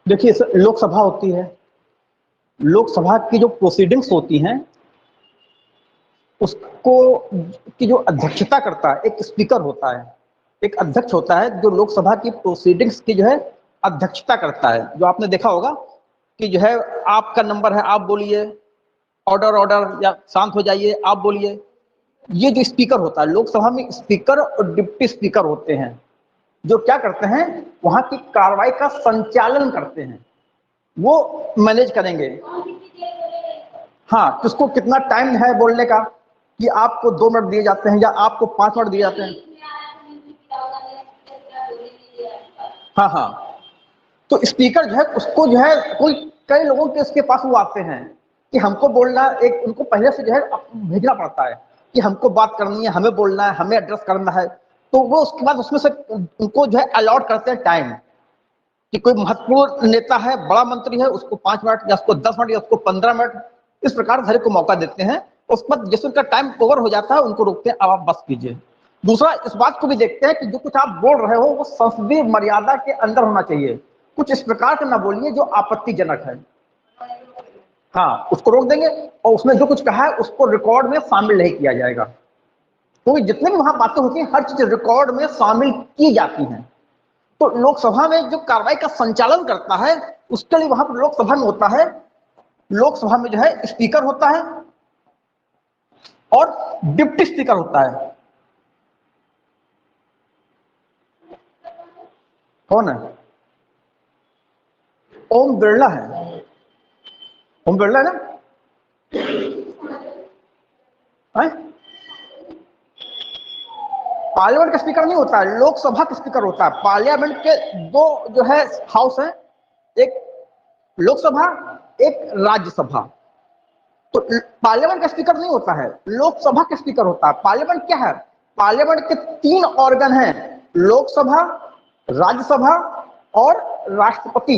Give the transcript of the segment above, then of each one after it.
देखिए, लोकसभा होती है, लोकसभा की जो प्रोसीडिंग्स होती हैं उसको की जो अध्यक्षता करता है एक स्पीकर होता है, एक अध्यक्ष होता है जो लोकसभा की प्रोसीडिंग्स की जो है अध्यक्षता करता है। जो आपने देखा होगा कि जो है आपका नंबर है, आप बोलिए, ऑर्डर ऑर्डर, या शांत हो जाइए, आप बोलिए। ये जो स्पीकर होता है, लोकसभा में स्पीकर और डिप्टी स्पीकर होते हैं जो क्या करते हैं, वहां की कार्रवाई का संचालन करते हैं, वो मैनेज करेंगे। हाँ, किसको कितना टाइम है बोलने का, कि आपको 2 मिनट दिए जाते हैं या आपको 5 मिनट दिए जाते हैं। हाँ हाँ, तो स्पीकर जो है उसको जो है कोई कई लोगों के उसके पास वो आते हैं कि हमको बोलना, एक उनको पहले से जो है भेजना पड़ता है कि हमको बात करनी है, हमें बोलना है, हमें एड्रेस करना है। तो वो उसके बाद उसमें से उनको जो है अलॉट करते हैं टाइम, कि कोई महत्वपूर्ण नेता है, बड़ा मंत्री है, उसको 5 मिनट या उसको 10 मिनट या उसको 15 मिनट, इस प्रकार हर एक को मौका देते हैं। उसके बाद जैसे उनका टाइम ओवर हो जाता है उनको रोकते हैं, अब आप बस कीजिए। दूसरा, इस बात को भी देखते हैं कि जो कुछ आप बोल रहे हो वो संसदीय मर्यादा के अंदर होना चाहिए, कुछ इस प्रकार से ना बोलिए जो आपत्तिजनक है। हाँ, उसको रोक देंगे और उसने जो कुछ कहा है उसको रिकॉर्ड में शामिल नहीं किया जाएगा। क्योंकि जितने भी वहां बातें होती हैं हर चीज रिकॉर्ड में शामिल की जाती हैं। तो लोकसभा में जो कार्रवाई का संचालन करता है उसके लिए वहां पर लोकसभा में होता है, लोकसभा में जो है स्पीकर होता है और डिप्टी स्पीकर होता है। कौन है? ओम बिरला है। ओम बिरला है ना? है? पार्लियामेंट का स्पीकर नहीं होता है, लोकसभा का स्पीकर होता है। पार्लियामेंट के 2 जो है हाउस है, एक लोकसभा, एक राज्यसभा। तो पार्लियामेंट का स्पीकर नहीं होता है, लोकसभा का स्पीकर होता है। पार्लियामेंट क्या है? पार्लियामेंट के 3 ऑर्गन हैं, लोकसभा, राज्यसभा और राष्ट्रपति।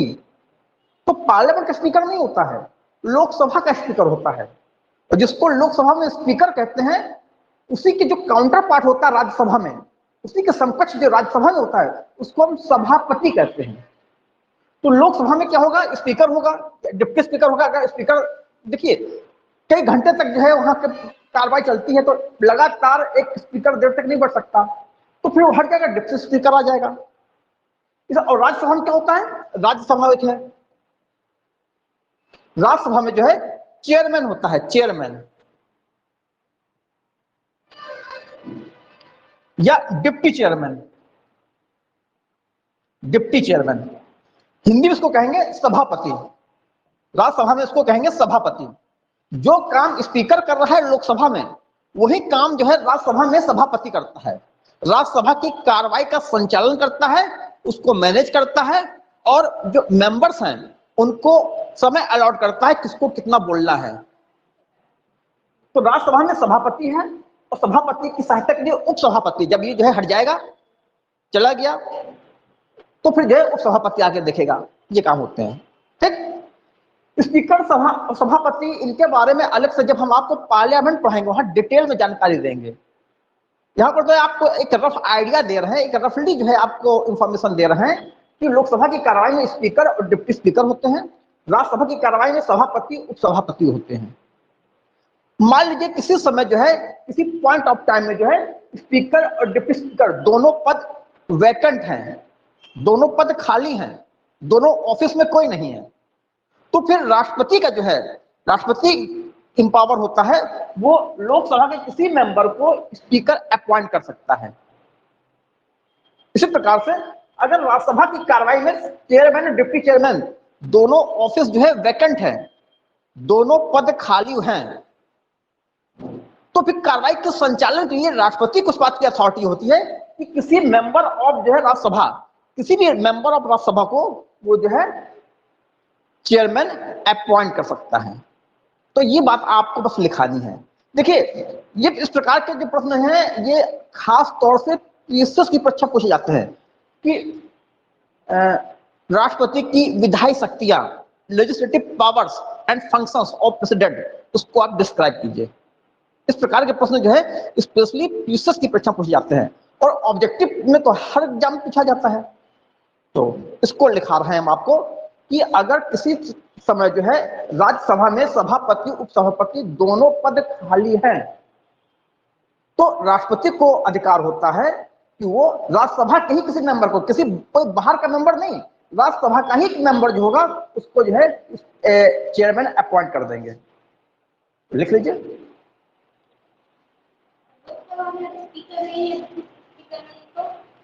तो पार्लियामेंट का स्पीकर नहीं होता है, लोकसभा का स्पीकर होता है। और जिसको लोकसभा में स्पीकर कहते हैं उसी के जो काउंटर पार्ट होता है राज्यसभा में, उसी के समकक्ष जो राज्यसभा में होता है उसको हम सभापति कहते हैं। तो लोकसभा में क्या होगा? स्पीकर होगा, डिप्टी स्पीकर होगा। अगर स्पीकर, देखिए, कई घंटे तक जो है वहां की कार्रवाई चलती है तो लगातार एक स्पीकर देर तक नहीं बढ़ सकता, तो फिर वो हर जगह डिप्टी स्पीकर आ जाएगा। और राज्यसभा में क्या होता है? राज्यसभा में है, राज्यसभा में जो है चेयरमैन होता है, चेयरमैन या deputy chairman. Deputy chairman Hindi में इसको कहेंगे सभापति, राज्यसभा में इसको कहेंगे सभापति। जो काम स्पीकर कर रहा है लोकसभा में वही काम जो है राज्यसभा में सभापति करता है। राज्यसभा की कार्रवाई का संचालन करता है, उसको मैनेज करता है और जो मेंबर्स हैं उनको समय अलॉट करता है किसको कितना बोलना है। तो राज्यसभा में सभापति है और सभापति की सहायता के लिए उपसभापति, जब ये जो है हट जाएगा, चला गया, तो फिर जो है उपसभापति आके देखेगा ये काम होते हैं। ठीक, स्पीकर, सभापति, इनके बारे में अलग से जब हम आपको पार्लियामेंट पढ़ाएंगे वहां डिटेल में जानकारी देंगे। यहाँ पर तो आपको एक रफ आइडिया दे रहे हैं, एक रफली जो है आपको इंफॉर्मेशन दे रहे हैं कि लोकसभा की कार्रवाई में स्पीकर और डिप्टी स्पीकर होते हैं, राज्यसभा की कार्रवाई में सभापति उपसभापति होते हैं। मान लीजिए किसी समय जो है, किसी पॉइंट ऑफ टाइम में जो है स्पीकर और डिप्टी स्पीकर दोनों पद वैकेंट हैं, दोनों पद खाली हैं, दोनों ऑफिस में कोई नहीं है, तो फिर राष्ट्रपति का जो है, राष्ट्रपति इंपावर होता है, वो लोकसभा के किसी मेंबर को स्पीकर अपॉइंट कर सकता है। इसी प्रकार से अगर राज्यसभा की कार्रवाई में चेयरमैन और डिप्टी चेयरमैन दोनों ऑफिस जो है वैकेंट है, दोनों पद खाली हैं, तो फिर कार्रवाई के संचालन के लिए राष्ट्रपति को इस बात की अथॉरिटी होती है कि किसी मेंबर ऑफ जो है राज्यसभा, किसी भी मेंबर ऑफ राज्यसभा को वो जो है चेयरमैन अपॉइंट कर सकता है। तो ये बात आपको बस लिखानी है। देखिए, ये इस प्रकार के जो प्रश्न हैं ये खास तौर से पीएसएस की परीक्षा पूछे जाते हैं कि राष्ट्रपति की विधायी शक्तियां, legislative powers and functions of president, उसको आप डिस्क्राइब कीजिए। इस प्रकार के प्रश्न जो है स्पेशली पीएसएस की परीक्षा पूछे जाते हैं और ऑब्जेक्टिव में तो हर एग्जाम पूछा जाता है। तो इसको लिखा रहे हैं हम आपको कि अगर किसी समय जो है राज्यसभा में सभापति उपसभापति दोनों पद खाली हैं, तो राष्ट्रपति को अधिकार होता है कि वो राज्यसभा के ही किसी मेंबर को, किसी कोई बाहर का मेंबर नहीं, राज्यसभा का ही मेंबर जो होगा उसको जो है चेयरमैन अपॉइंट कर देंगे। लिख लीजिए।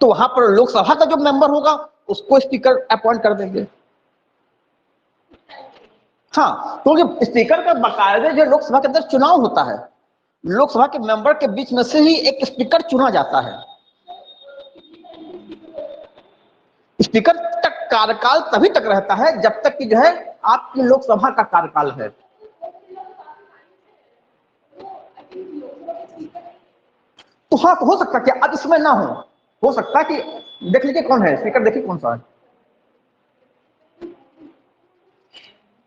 तो वहां पर लोकसभा का जो मेंबर होगा उसको स्पीकर अपॉइंट कर देंगे। हाँ, क्योंकि स्पीकर का बाकायदे जो लोकसभा के अंदर चुनाव होता है, लोकसभा के मेंबर के बीच में से ही एक स्पीकर चुना जाता है। स्पीकर तक कार्यकाल तभी तक रहता है जब तक कि जो है आपकी लोकसभा का कार्यकाल है। तो हाँ, तो हो सकता कि अब इसमें ना हो सकता कि देख लीजिए कौन है स्पीकर, देखिए कौन सा है।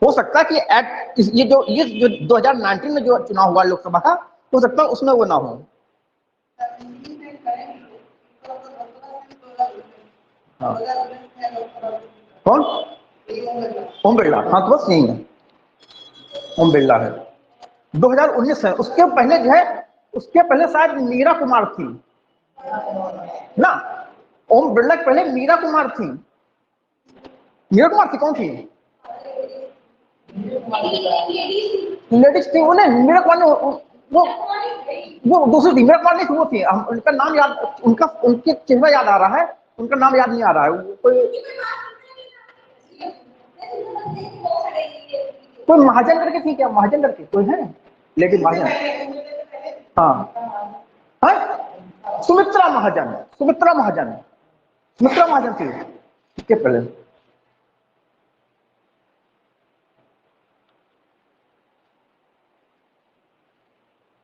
हो सकता कि ये जो 2019 में जो चुनाव हुआ लोकसभा का, हो सकता है उसमें वो ना हो। हाँ। कौन? ओम बिरला। हाँ, तो बस यही है, ओम बिरला है। 2019 है। उसके पहले जो है, उसके पहले शायद मीरा कुमार थी ना। ओम बिरला के पहले मीरा कुमार थी। मीरा कुमार थी, कौन थी? लेडीज थी। उन्हें मीरा कुमार ने वो दूसरी थी, मीरा कुमार नहीं थी, वो थी। उनका नाम याद, उनके चेहरा याद आ रहा है, उनका नाम याद नहीं आ रहा है। कोई महाजन करके थी क्या? महाजन करके कोई है लेडी महाजन? हाँ हाँ, सुमित्रा महाजन। सुमित्रा महाजन, सुमित्रा महाजन थी इसके पहले।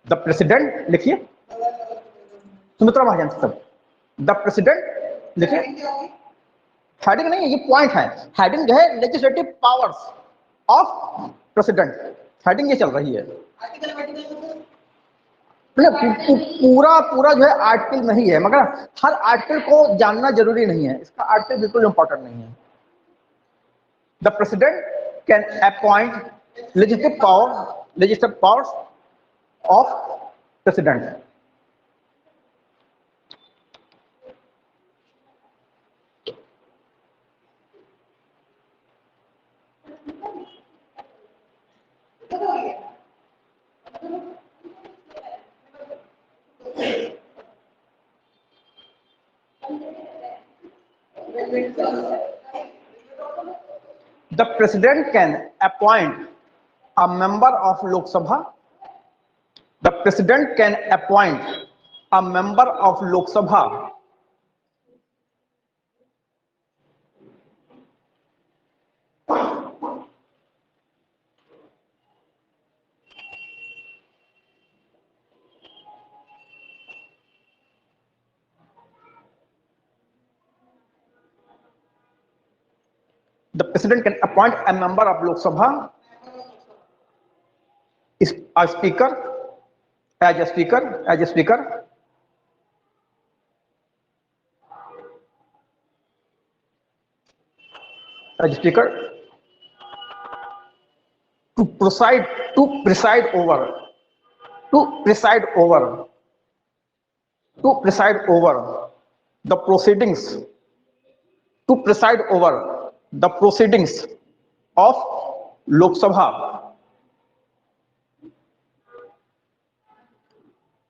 द प्रेसिडेंट लिखिए, सुमित्रा महाजन सब। द प्रेसिडेंट लिखिए। हेडिंग नहीं है, ये पॉइंट है। हेडिंग जो है legislative powers of president, heading ये चल रही है। पूरा जो है आर्टिकल नहीं है, मगर हर आर्टिकल को जानना जरूरी नहीं है। इसका आर्टिकल बिल्कुल इंपॉर्टेंट नहीं है। The president can appoint legislative powers of president. The president can appoint a member of Lok Sabha. The president can appoint a member of Lok Sabha the president can appoint a member of Lok Sabha, a speaker, as a speaker, as a speaker, as a speaker, to preside over the proceedings, to preside over the proceedings of Lok Sabha,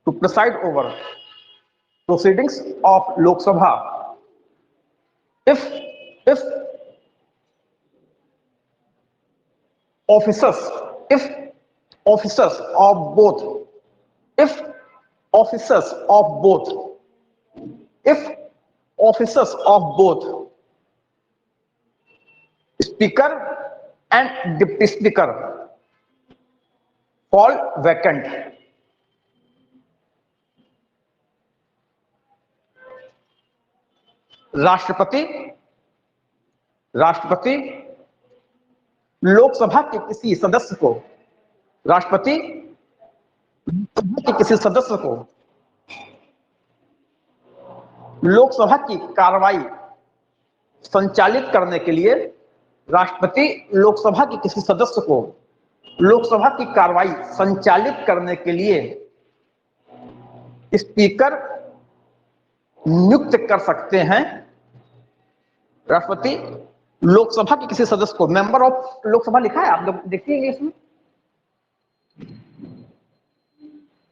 to preside over proceedings of Lok Sabha if officers of both speaker and deputy speaker fall vacant, राष्ट्रपति लोकसभा के किसी सदस्य को, राष्ट्रपति के किसी सदस्य को लोकसभा की कार्रवाई संचालित करने के लिए राष्ट्रपति लोकसभा के किसी सदस्य को लोकसभा की कार्रवाई संचालित करने के लिए स्पीकर नियुक्त कर सकते हैं। राष्ट्रपति लोकसभा के किसी सदस्य को, मेंबर ऑफ लोकसभा लिखा है, आप लोग देखिए इसमें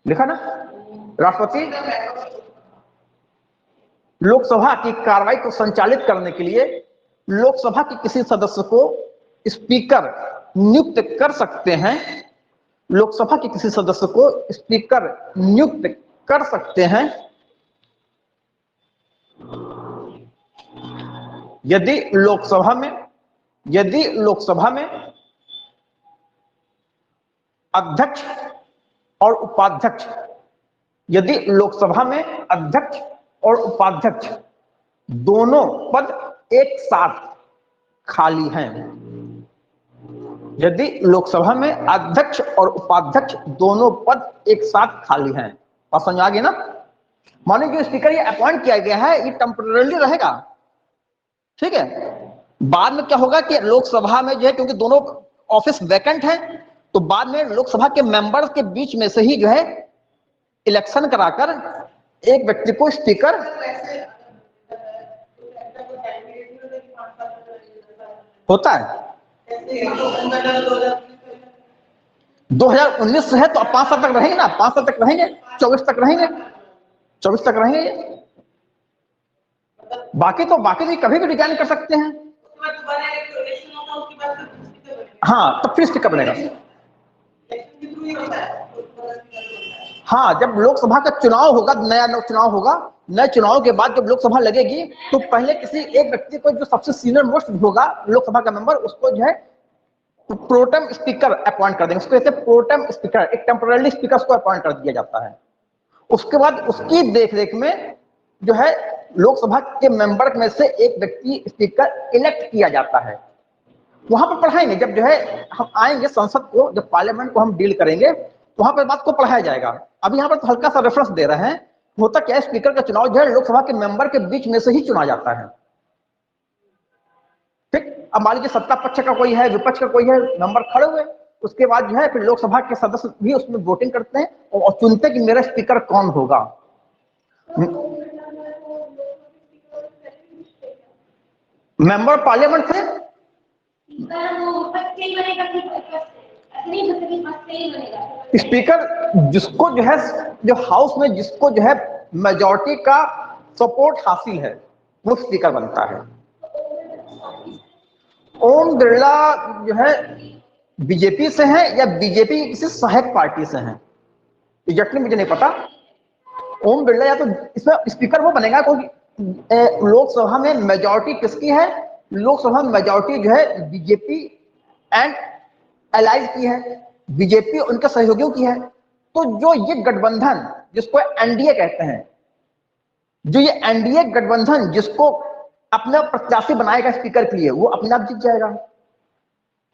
लिखा ना, राष्ट्रपति लोकसभा की कार्रवाई को संचालित करने के लिए लोकसभा के किसी सदस्य को स्पीकर नियुक्त कर सकते हैं। लोकसभा के किसी सदस्य को स्पीकर नियुक्त कर सकते हैं यदि लोकसभा में अध्यक्ष और उपाध्यक्ष, यदि लोकसभा में अध्यक्ष और उपाध्यक्ष दोनों पद एक साथ खाली हैं। यदि लोकसभा में अध्यक्ष और उपाध्यक्ष दोनों पद एक साथ खाली हैं, और समझ आ गई ना। मानो जो स्पीकर ये अपॉइंट किया गया है ये टेम्परेरी रहेगा, ठीक है। बाद में क्या होगा कि लोकसभा में जो है, क्योंकि दोनों ऑफिस वैकेंट है, तो बाद में लोकसभा के मेंबर्स के बीच में से ही जो है इलेक्शन कराकर एक व्यक्ति को स्पीकर, होता है 2019 है तो अब 5 साल तक रहेंगे ना, 5 साल तक रहेंगे, 24 तक रहेंगे, 24 तक रहेंगे। बाकी तो कभी भी रिजाइन कर सकते हैं। हाँ, तो फिर स्पीकर बनेगा। हाँ, जब लोकसभा का चुनाव होगा, नया चुनाव होगा, नए चुनाव के बाद जब लोकसभा लगेगी तो पहले किसी एक व्यक्ति को, जो सबसे सीनियर मोस्ट होगा लोकसभा का मेंबर, उसको जो है प्रोटेम स्पीकर अपॉइंट कर देंगे। उसको कहते हैं प्रोटेम स्पीकर, एक टेम्पररी स्पीकर को अपॉइंट कर दिया जाता है। उसके बाद उसकी देखरेख में जो है लोकसभा के मेंबर में से एक व्यक्ति स्पीकर इलेक्ट किया जाता है। वहां पर पढ़ाएंगे, जब जो है हम आएंगे संसद को, जब पार्लियामेंट को हम डील करेंगे, वहां पर बात को पढ़ाया जाएगा। अभी यहाँ पर तो हल्का सा रेफरेंस दे रहे हैं। होता क्या है, स्पीकर का चुनाव जो है लोकसभा के मेंबर के बीच में से ही चुना जाता है, ठीक। अब मान लीजिए सत्ता पक्ष का कोई है, विपक्ष का कोई है, मेंबर खड़े हुए, उसके बाद जो है फिर लोकसभा के सदस्य भी उसमें वोटिंग करते हैं और चुनते कि मेरा स्पीकर कौन होगा। मेंबर पार्लियामेंट थे, स्पीकर जिसको जो है, जो हाउस में जिसको जो है मेजॉरिटी का सपोर्ट हासिल है, वो स्पीकर बनता है। ओम बिरला जो है बीजेपी से हैं या बीजेपी की किसी सहायक पार्टी से हैं, एग्जैक्टली मुझे नहीं पता। ओम बिरला या तो इसमें स्पीकर वो बनेगा क्योंकि लोकसभा में मेजॉरिटी किसकी है, लोकसभा में मेजॉरिटी जो है बीजेपी एंड एलाइज की है, बीजेपी उनके सहयोगियों की है। तो जो ये गठबंधन जिसको एनडीए कहते हैं, जो ये एनडीए गठबंधन जिसको अपना प्रत्याशी बनाएगा स्पीकर के लिए, वो अपने आप जीत जाएगा,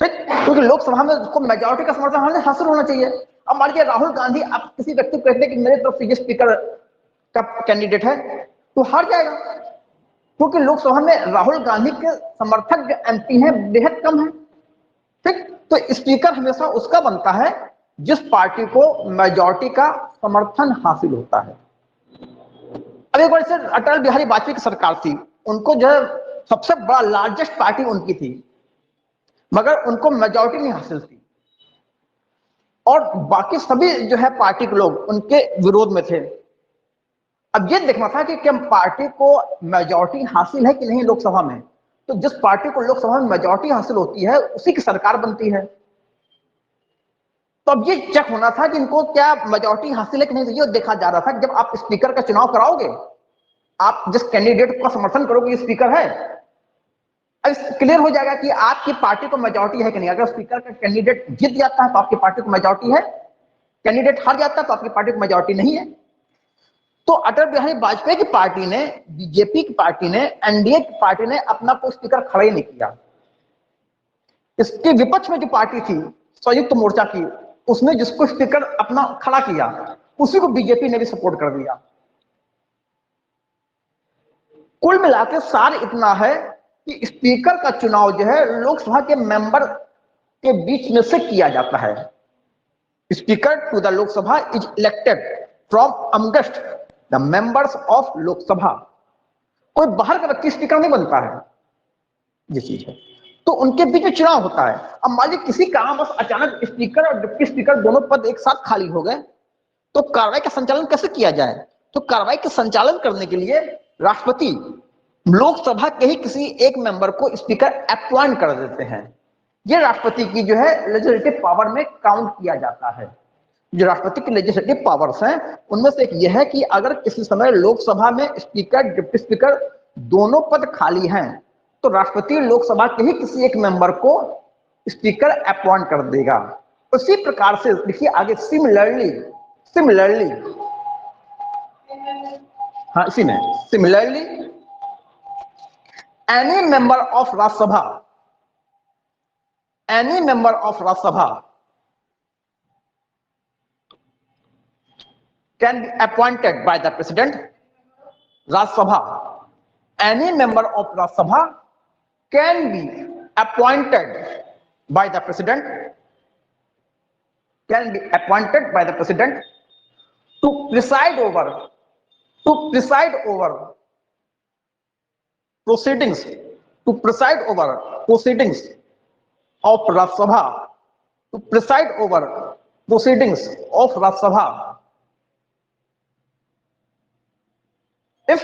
ठीक। क्योंकि लोकसभा में उसको मेजॉरिटी का समर्थन हासिल होना चाहिए। अब मान लीजिए राहुल गांधी आप किसी व्यक्ति को कहते हैं कि मेरे तरफ से ये स्पीकर का कैंडिडेट है, तो हार जाएगा, क्योंकि लोकसभा में राहुल गांधी के समर्थक जो एमपी हैं बेहद कम है, ठीक। तो स्पीकर हमेशा उसका बनता है जिस पार्टी को मेजॉरिटी का समर्थन हासिल होता है। अब एक बार से अटल बिहारी वाजपेयी की सरकार थी, उनको जो है सबसे बड़ा लार्जेस्ट पार्टी उनकी थी, मगर उनको मेजॉरिटी नहीं हासिल थी और बाकी सभी जो है पार्टी के लोग उनके विरोध में थे। अब ये देखना था कि क्या पार्टी को मेजॉरिटी हासिल है कि नहीं लोकसभा में। तो जिस पार्टी को लोकसभा में मेजॉरिटी हासिल होती है उसी की सरकार बनती है। तो अब ये चेक होना था कि इनको क्या मेजॉरिटी हासिल है कि नहीं। तो ये देखा जा रहा था कि जब आप स्पीकर का चुनाव कराओगे, आप जिस कैंडिडेट का समर्थन करोगे ये स्पीकर है, अब क्लियर हो जाएगा कि आपकी पार्टी को मेजॉरिटी है कि नहीं। अगर स्पीकर का कैंडिडेट जीत जाता है तो आपकी पार्टी को मेजॉरिटी है, कैंडिडेट हार जाता है तो आपकी पार्टी को मेजॉरिटी नहीं है। तो अटल बिहारी वाजपेयी की पार्टी ने, बीजेपी की पार्टी ने, एनडीए की पार्टी ने अपना कोई स्पीकर खड़ा ही नहीं किया। इसके विपक्ष में जो पार्टी थी संयुक्त मोर्चा की, उसने जिसको स्पीकर अपना खड़ा किया उसी को बीजेपी ने भी सपोर्ट कर दिया। कुल मिलाकर सार इतना है कि स्पीकर का चुनाव जो है लोकसभा के मेंबर के बीच में से किया जाता है। Speaker to the Lok Sabha is elected from amongst the members of Lok Sabha. कोई बाहर का व्यक्ति स्पीकर नहीं बनता है, ये चीज है। तो उनके बीच में चुनाव होता है। अब मान लीजिए किसी कारणवश अचानक स्पीकर और डिप्टी स्पीकर दोनों पद एक साथ खाली हो गए, तो कार्रवाई का संचालन कैसे किया जाए? तो कार्रवाई के संचालन करने के लिए राष्ट्रपति लोकसभा के ही किसी एक मेंबर को स्पीकर अपॉइंट कर देते हैं। ये राष्ट्रपति की जो है लेजिस्लेटिव पावर में काउंट किया जाता है। जो राष्ट्रपति की लेजिस्लेटिव पावर्स हैं उनमें से एक यह है कि अगर किसी समय लोकसभा में स्पीकर डिप्टी स्पीकर दोनों पद खाली हैं, तो राष्ट्रपति लोकसभा के ही किसी एक मेंबर को स्पीकर अपॉइंट कर देगा। उसी प्रकार से देखिए आगे, सिमिलरली हाँ इसी में similarly any member of Rajya Sabha can be appointed by the president. Rajya Sabha, any member of Rajya Sabha can be appointed by the president, to preside over proceedings of Rajya Sabha, if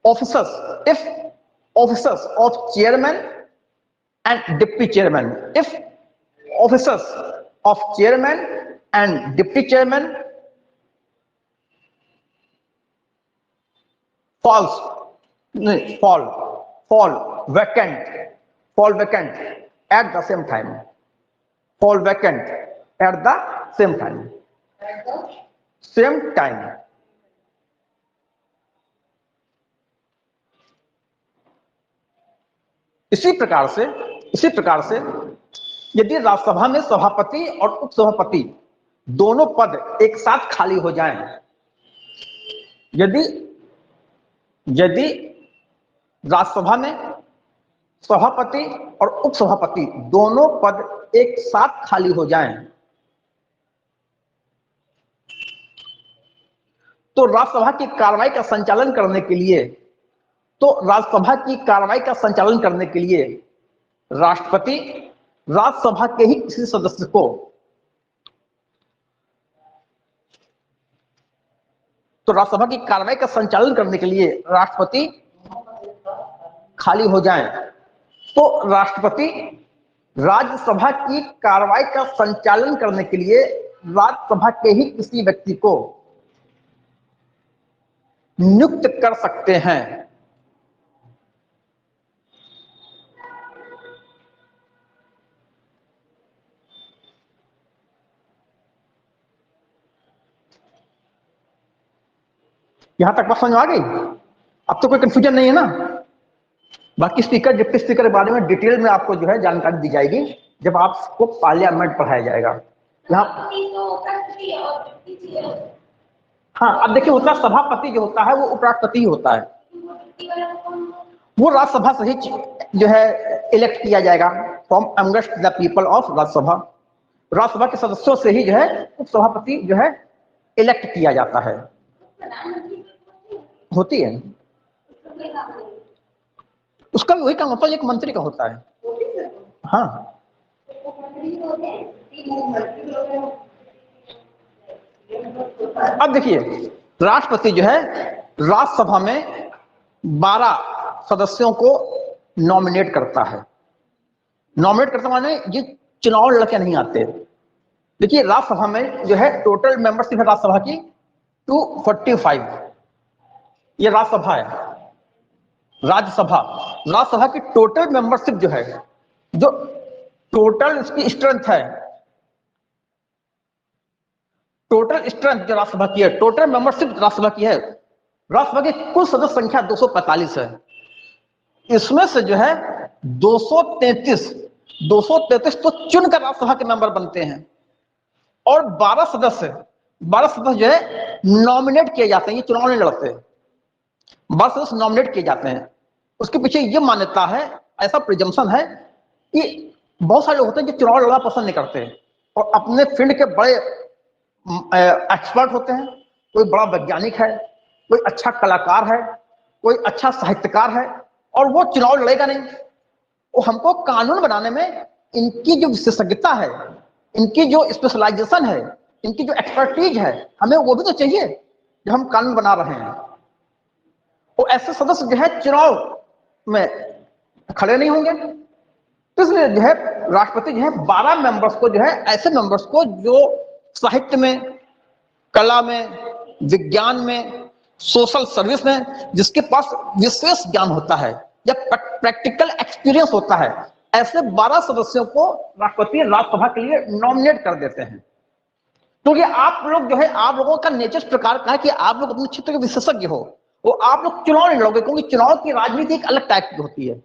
officers of chairman and deputy chairman, fall vacant at the same time, इसी प्रकार से यदि राज्यसभा में सभापति और उपसभापति दोनों पद एक साथ खाली हो जाएं, यदि राज्यसभा में सभापति और उपसभापति दोनों पद एक साथ खाली हो जाएं, तो राज्यसभा की कार्रवाई का संचालन करने के लिए राष्ट्रपति राज्यसभा के ही किसी सदस्य को राज्यसभा की कार्रवाई का संचालन करने के लिए राष्ट्रपति खाली हो जाएं, तो राष्ट्रपति राज्यसभा की कार्रवाई का संचालन करने के लिए राज्यसभा के ही किसी व्यक्ति को नियुक्त कर सकते हैं। यहां तक बात समझ आ गई? अब तो कोई कंफ्यूजन नहीं है ना? बाकी स्पीकर डिप्टी स्पीकर के बारे में डिटेल में आपको जो है जानकारी दी जाएगी जब आपको पार्लियामेंट पढ़ाया जाएगा। यहाँ हाँ, अब देखिए होता सभापति जो होता है वो उपराष्ट्रपति होता है, वो राज्यसभा से ही जो है इलेक्ट किया जाएगा from amongst the people of Rajya Sabha. Rajya Sabha के सदस्यों से ही जो है उपसभापति जो है इलेक्ट किया जाता है, होती है। उसका भी वही काम होता है एक मंत्री का होता है। हाँ, अब देखिए राष्ट्रपति जो है राज्यसभा में 12 सदस्यों को नॉमिनेट करता है। नॉमिनेट करता माने ये चुनाव लड़के नहीं आते। देखिए राज्यसभा में जो है टोटल मेंबरशिप है राज्यसभा की 245। ये राज्यसभा है। राज्यसभा की टोटल मेंबरशिप जो है, जो टोटल इसकी स्ट्रेंथ है, टोटल स्ट्रेंथ जो राज्यसभा की है, टोटल मेंबरशिप राज्यसभा की है, राज्यसभा की कुल सदस्य संख्या 245 है। इसमें से जो है 233 तो चुनकर राज्यसभा के मेंबर बनते हैं और 12 सदस्य 12 सदस्य जो है नॉमिनेट किए जाते हैं, ये चुनाव नहीं लड़ते, 12 सदस्य नॉमिनेट किए जाते हैं। उसके पीछे ये मान्यता है, ऐसा प्रिजम्पशन है कि बहुत सारे लोग होते हैं जो चुनाव लड़ना पसंद नहीं करते और अपने फील्ड के बड़े एक्सपर्ट होते हैं, कोई बड़ा वैज्ञानिक है, कोई अच्छा कलाकार है, कोई अच्छा साहित्यकार है, और वो चुनाव लड़ेगा नहीं। वो हमको कानून बनाने में इनकी जो विशेषज्ञता है, इनकी जो स्पेशलाइजेशन है, इनकी जो एक्सपर्टीज है, हमें वो भी तो चाहिए जब हम कानून बना रहे हैं। वो ऐसे सदस्य जो है चुनाव में खड़े नहीं होंगे। तो इसलिए जो है राष्ट्रपति जो है 12 मेंबर्स को, जो है ऐसे मेंबर्स को जो साहित्य में, कला में, विज्ञान में, सोशल सर्विस में, जिसके पास विशेष ज्ञान होता है या प्रैक्टिकल एक्सपीरियंस होता है, ऐसे 12 सदस्यों को राष्ट्रपति राज्यसभा के लिए नॉमिनेट कर देते हैं। तो ये आप लोग जो है, आप लोगों का नेचर इस प्रकार का है कि आप लोग अपने क्षेत्र के विशेषज्ञ हो, वो आप लोग चुनाव नहीं लड़ोगे, क्योंकि चुनाव की राजनीति एक अलग टाइप की होती है।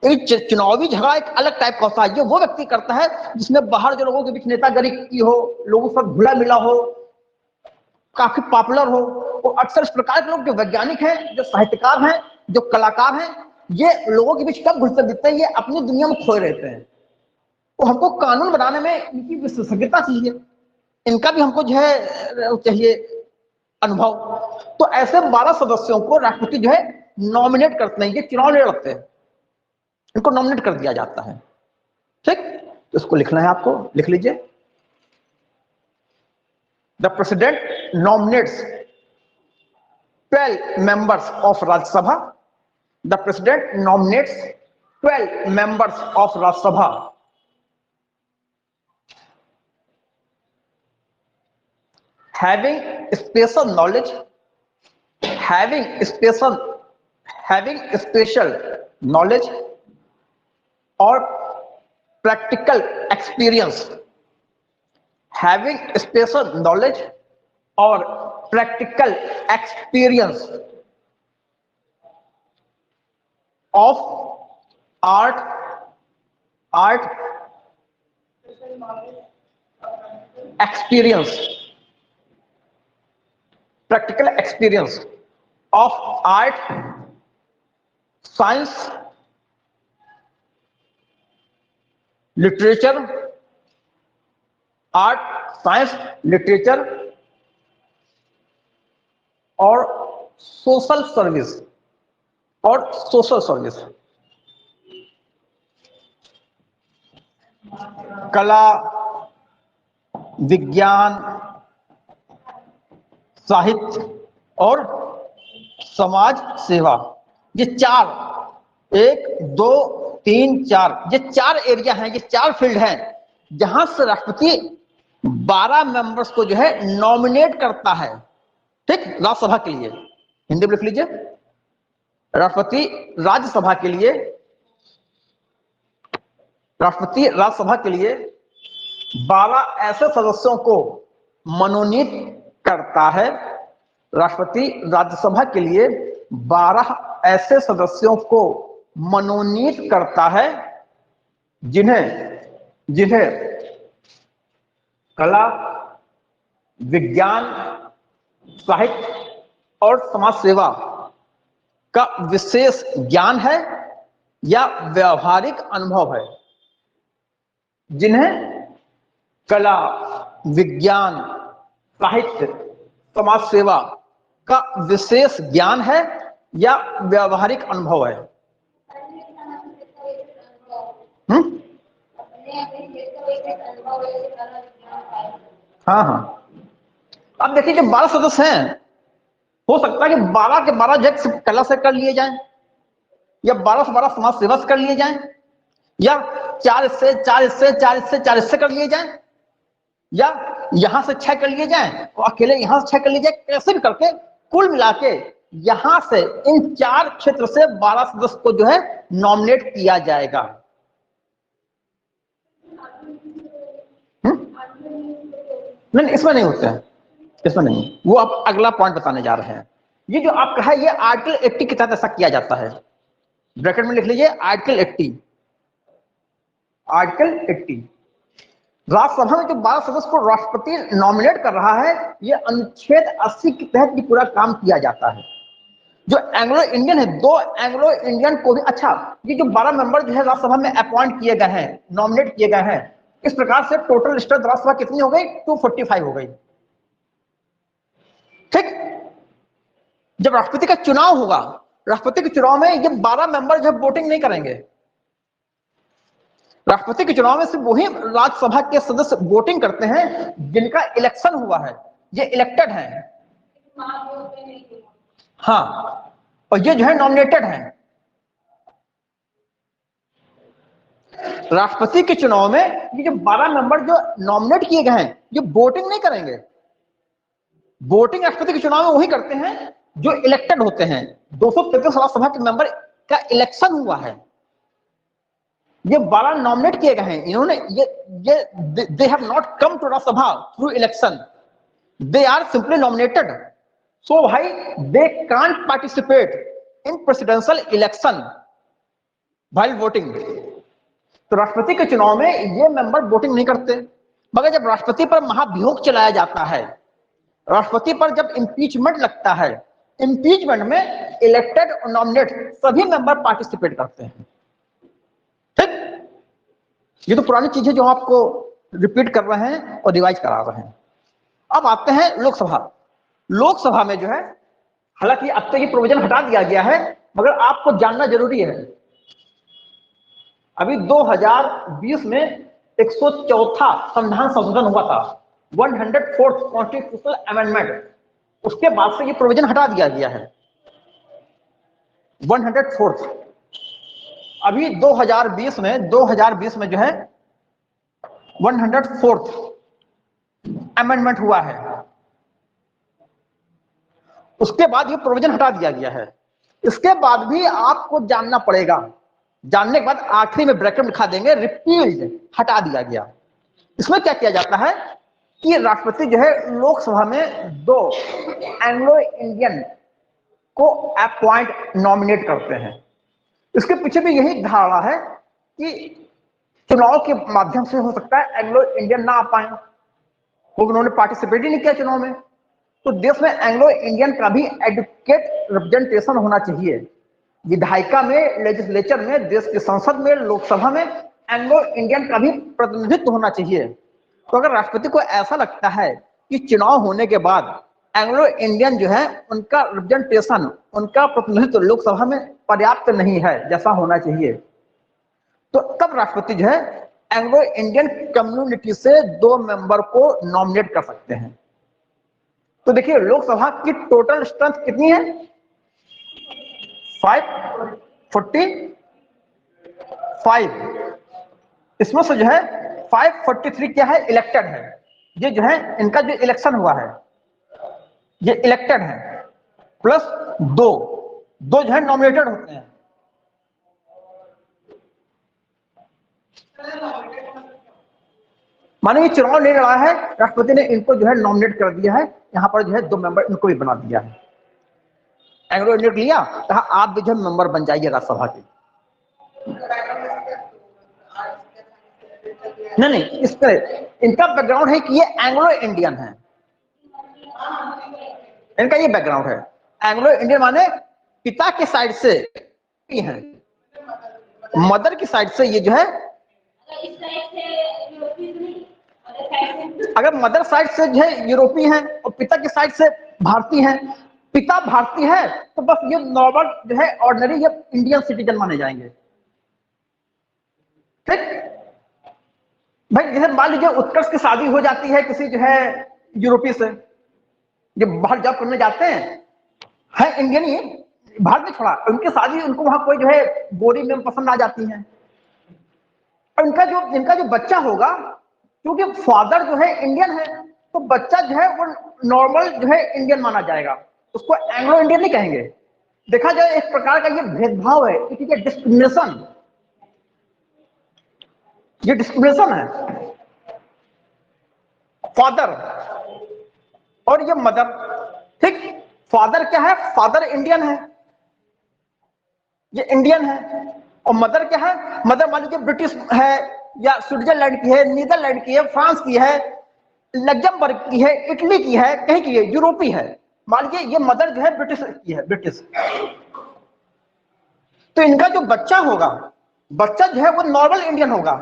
चुनावी झगड़ा एक अलग टाइप का होता है, जो वो व्यक्ति करता है जिसमें बाहर जो लोगों के बीच नेतागिरी की हो, लोगों से घुला मिला हो, काफी पॉपुलर हो। और अक्सर इस प्रकार के लोग जो वैज्ञानिक हैं, जो साहित्यकार हैं, जो कलाकार हैं, ये लोगों के बीच कब घुलते दिखते हैं, ये अपनी दुनिया में खोए रहते हैं। तो हमको कानून बनाने में इनकी विशेषज्ञता चाहिए, इनका भी हमको जो है चाहिए अनुभव। तो ऐसे 12 सदस्यों को राष्ट्रपति जो है नॉमिनेट करते हैं, ये चुनाव नहीं लड़ते, इनको नॉमिनेट कर दिया जाता है। ठीक, तो इसको लिखना है आपको, लिख लीजिए। The president nominates 12 members of Rajya Sabha. The President nominates 12 members of Rajya Sabha. Having special knowledge, having special knowledge or practical experience, having special knowledge or practical experience of art experience, practical experience of art, science, literature, art, science, literature और social service, कला, विज्ञान, साहित्य और समाज सेवा। ये 4, 1, 2, 3, 4, ये 4 area हैं, ये 4 फील्ड हैं जहां से राष्ट्रपति 12 मेंबर्स को जो है नॉमिनेट करता है। ठीक, राज्यसभा के लिए, हिंदी में लिख लीजिए। राष्ट्रपति राज्यसभा के लिए 12 ऐसे सदस्यों को मनोनीत करता है। राष्ट्रपति राज्यसभा के लिए 12 ऐसे सदस्यों को मनोनीत करता है जिन्हें कला, विज्ञान, साहित्य और समाज सेवा का विशेष ज्ञान है या व्यावहारिक अनुभव है। जिन्हें कला, विज्ञान, साहित्य, समाज सेवा का विशेष ज्ञान है या व्यावहारिक अनुभव है। हाँ, अब देखिए जो 12 सदस्य हैं, हो सकता है कि 12 के 12 जग कला से कर लिए जाएं, या 12 से 12 समाज सेवा से कर लिए जाएं, या 4 इससे 4 इससे 4 इससे 4 इससे कर लिए जाएं, या यहां से 6 कर लिए जाएं और अकेले यहां से 6 कर लिए जाए। कैसे भी करके कुल मिला के यहां से इन 4 क्षेत्र से 12 सदस्य को जो है नॉमिनेट किया जाएगा। नहीं, इसमें नहीं होते हैं, इसमें नहीं। वो आप अगला पॉइंट बताने जा रहे हैं। ये जो आपका है, ये आर्टिकल 80 के तहत ऐसा किया जाता है। ब्रैकेट में लिख लीजिए आर्टिकल 80। आर्टिकल 80 राज्यसभा में जो 12 सदस्य को राष्ट्रपति नॉमिनेट कर रहा है, ये अनुच्छेद 80 के तहत ये पूरा काम किया जाता है। जो एंग्लो इंडियन है, 2 एंग्लो इंडियन को भी, अच्छा ये जो 12 मेंबर जो है राज्यसभा में अपॉइंट किए गए हैं, नॉमिनेट किए गए हैं, इस प्रकार से टोटल स्ट्रेंथ राज्यसभा कितनी हो गई? 245 हो गई। ठीक, जब राष्ट्रपति का चुनाव होगा, राष्ट्रपति के चुनाव में ये 12 मेंबर जो वोटिंग नहीं करेंगे। राष्ट्रपति के चुनाव में सिर्फ वही राज्यसभा के सदस्य वोटिंग करते हैं जिनका इलेक्शन हुआ है, ये इलेक्टेड हैं। हाँ, और ये जो है नॉमिनेटेड हैं। राष्ट्रपति के चुनाव में ये जो 12 मेंबर जो नॉमिनेट किए गए हैं, ये वोटिंग नहीं करेंगे। वोटिंग राष्ट्रपति के चुनाव में वही करते हैं जो इलेक्टेड होते हैं। 233 राज्यसभा के मेंबर का इलेक्शन हुआ है, ये 12 नॉमिनेट किए गए हैं। इन्होंने ये they have not come to Rajya Sabha through election, they are simply nominated. So भाई they can't participate in presidential election while voting. तो राष्ट्रपति के चुनाव में ये मेंबर वोटिंग नहीं करते। मगर जब राष्ट्रपति पर महाभियोग चलाया जाता है, राष्ट्रपति पर जब इंपीचमेंट लगता है, इंपीचमेंट में इलेक्टेड और नॉमिनेट सभी मेंबर पार्टिसिपेट करते हैं। ठीक, ये तो पुरानी चीजें जो आपको रिपीट कर रहे हैं और रिवाइज करा रहे हैं। अब आते हैं लोकसभा। लोकसभा में जो है, हालांकि अब तो ये प्रोविजन हटा दिया गया है, मगर आपको जानना जरूरी है। अभी 2020 में 104वां संविधान संशोधन हुआ था, 104th कॉन्स्टिट्यूशनल अमेंडमेंट। उसके बाद से ये प्रोविजन हटा दिया गया है, 104th। अभी 2020 में जो है 104th अमेंडमेंट हुआ है। उसके बाद ये प्रोविजन हटा दिया गया है। इसके बाद भी आपको जानना पड़ेगा, जानने के बाद आखिरी में ब्रैकेट में लिखा देंगे रिपील्ड, हटा दिया गया। इसमें क्या किया जाता है कि राष्ट्रपति जो है लोकसभा में 2 एंग्लो इंडियन को अपॉइंट नॉमिनेट करते हैं। इसके पीछे भी यही धारणा है कि चुनाव के माध्यम से हो सकता है एंग्लो इंडियन ना आ पाए, वो उन्होंने पार्टिसिपेट ही नहीं किया चुनाव में। तो देश में एंग्लो इंडियन का भी एडुकेट रिप्रेजेंटेशन होना चाहिए। विधायिका में, लेजिस्लेचर में, देश की संसद में, लोकसभा में एंग्लो इंडियन का भी प्रतिनिधित्व होना चाहिए। तो अगर राष्ट्रपति को ऐसा लगता है कि चुनाव होने के बाद एंग्लो इंडियन जो है उनका रिप्रेजेंटेशन, उनका प्रतिनिधित्व लोकसभा में पर्याप्त नहीं है जैसा होना चाहिए, तो तब राष्ट्रपति जो है एंग्लो इंडियन कम्युनिटी से 2 मेंबर को नॉमिनेट कर सकते हैं। तो देखिए लोकसभा की टोटल स्ट्रेंथ कितनी है? 545। इसमें से जो है 543 क्या है? इलेक्टेड है। ये जो है इनका जो इलेक्शन हुआ है ये इलेक्टेड है, प्लस 2 जो है नॉमिनेटेड होते हैं। माने ये चुनाव नहीं लड़ा है, राष्ट्रपति ने इनको जो है नॉमिनेट कर दिया है, यहां पर जो है 2 मेंबर इनको भी बना दिया है। एंग्लो इंडियन लिया, कहा आप भी जो मेंबर बन जाइए राज्यसभा के। नहीं, इस पर इनका बैकग्राउंड है कि ये एंग्लो इंडियन है, इनका ये बैकग्राउंड है। एंग्लो इंडियन माने पिता के साइड से हैं, मदर की साइड से ये जो है, अगर मदर साइड से जो है यूरोपीय हैं और पिता की साइड से भारतीय हैं, पिता भारतीय है तो बस ये नॉर्मल जो है ऑर्डिनरी ये इंडियन सिटीजन माने जाएंगे। ठीक भाई, जैसे मान लीजिए उत्कर्ष की शादी हो जाती है किसी जो है यूरोपीय से, जब बाहर जॉब करने जाते हैं, है इंडियन ही, भारत में छोड़ा, उनकी शादी, उनको वहां कोई जो है गोरी में पसंद आ जाती है, और इनका जो बच्चा होगा, क्योंकि फादर जो है इंडियन है तो बच्चा जो है वो नॉर्मल जो है इंडियन माना जाएगा, उसको एंग्लो इंडियन नहीं कहेंगे। देखा जाए एक प्रकार का ये भेदभाव है, इट इज ए डिस्क्रिमिनेशन, ये डिस्क्रिमिनेशन है। फादर और ये मदर, ठीक, फादर क्या है? फादर इंडियन है, ये इंडियन है, और मदर क्या है? मदर मान लीजिए ब्रिटिश है या स्विट्जरलैंड की है, नीदरलैंड की है, फ्रांस की है, लग्जमबर्ग की है, इटली की है, कहीं की है, यूरोपी है। मान लीजिए ये मदर जो है ब्रिटिश की है, ब्रिटिश। तो इनका जो बच्चा होगा, बच्चा जो है वो नॉर्मल इंडियन होगा,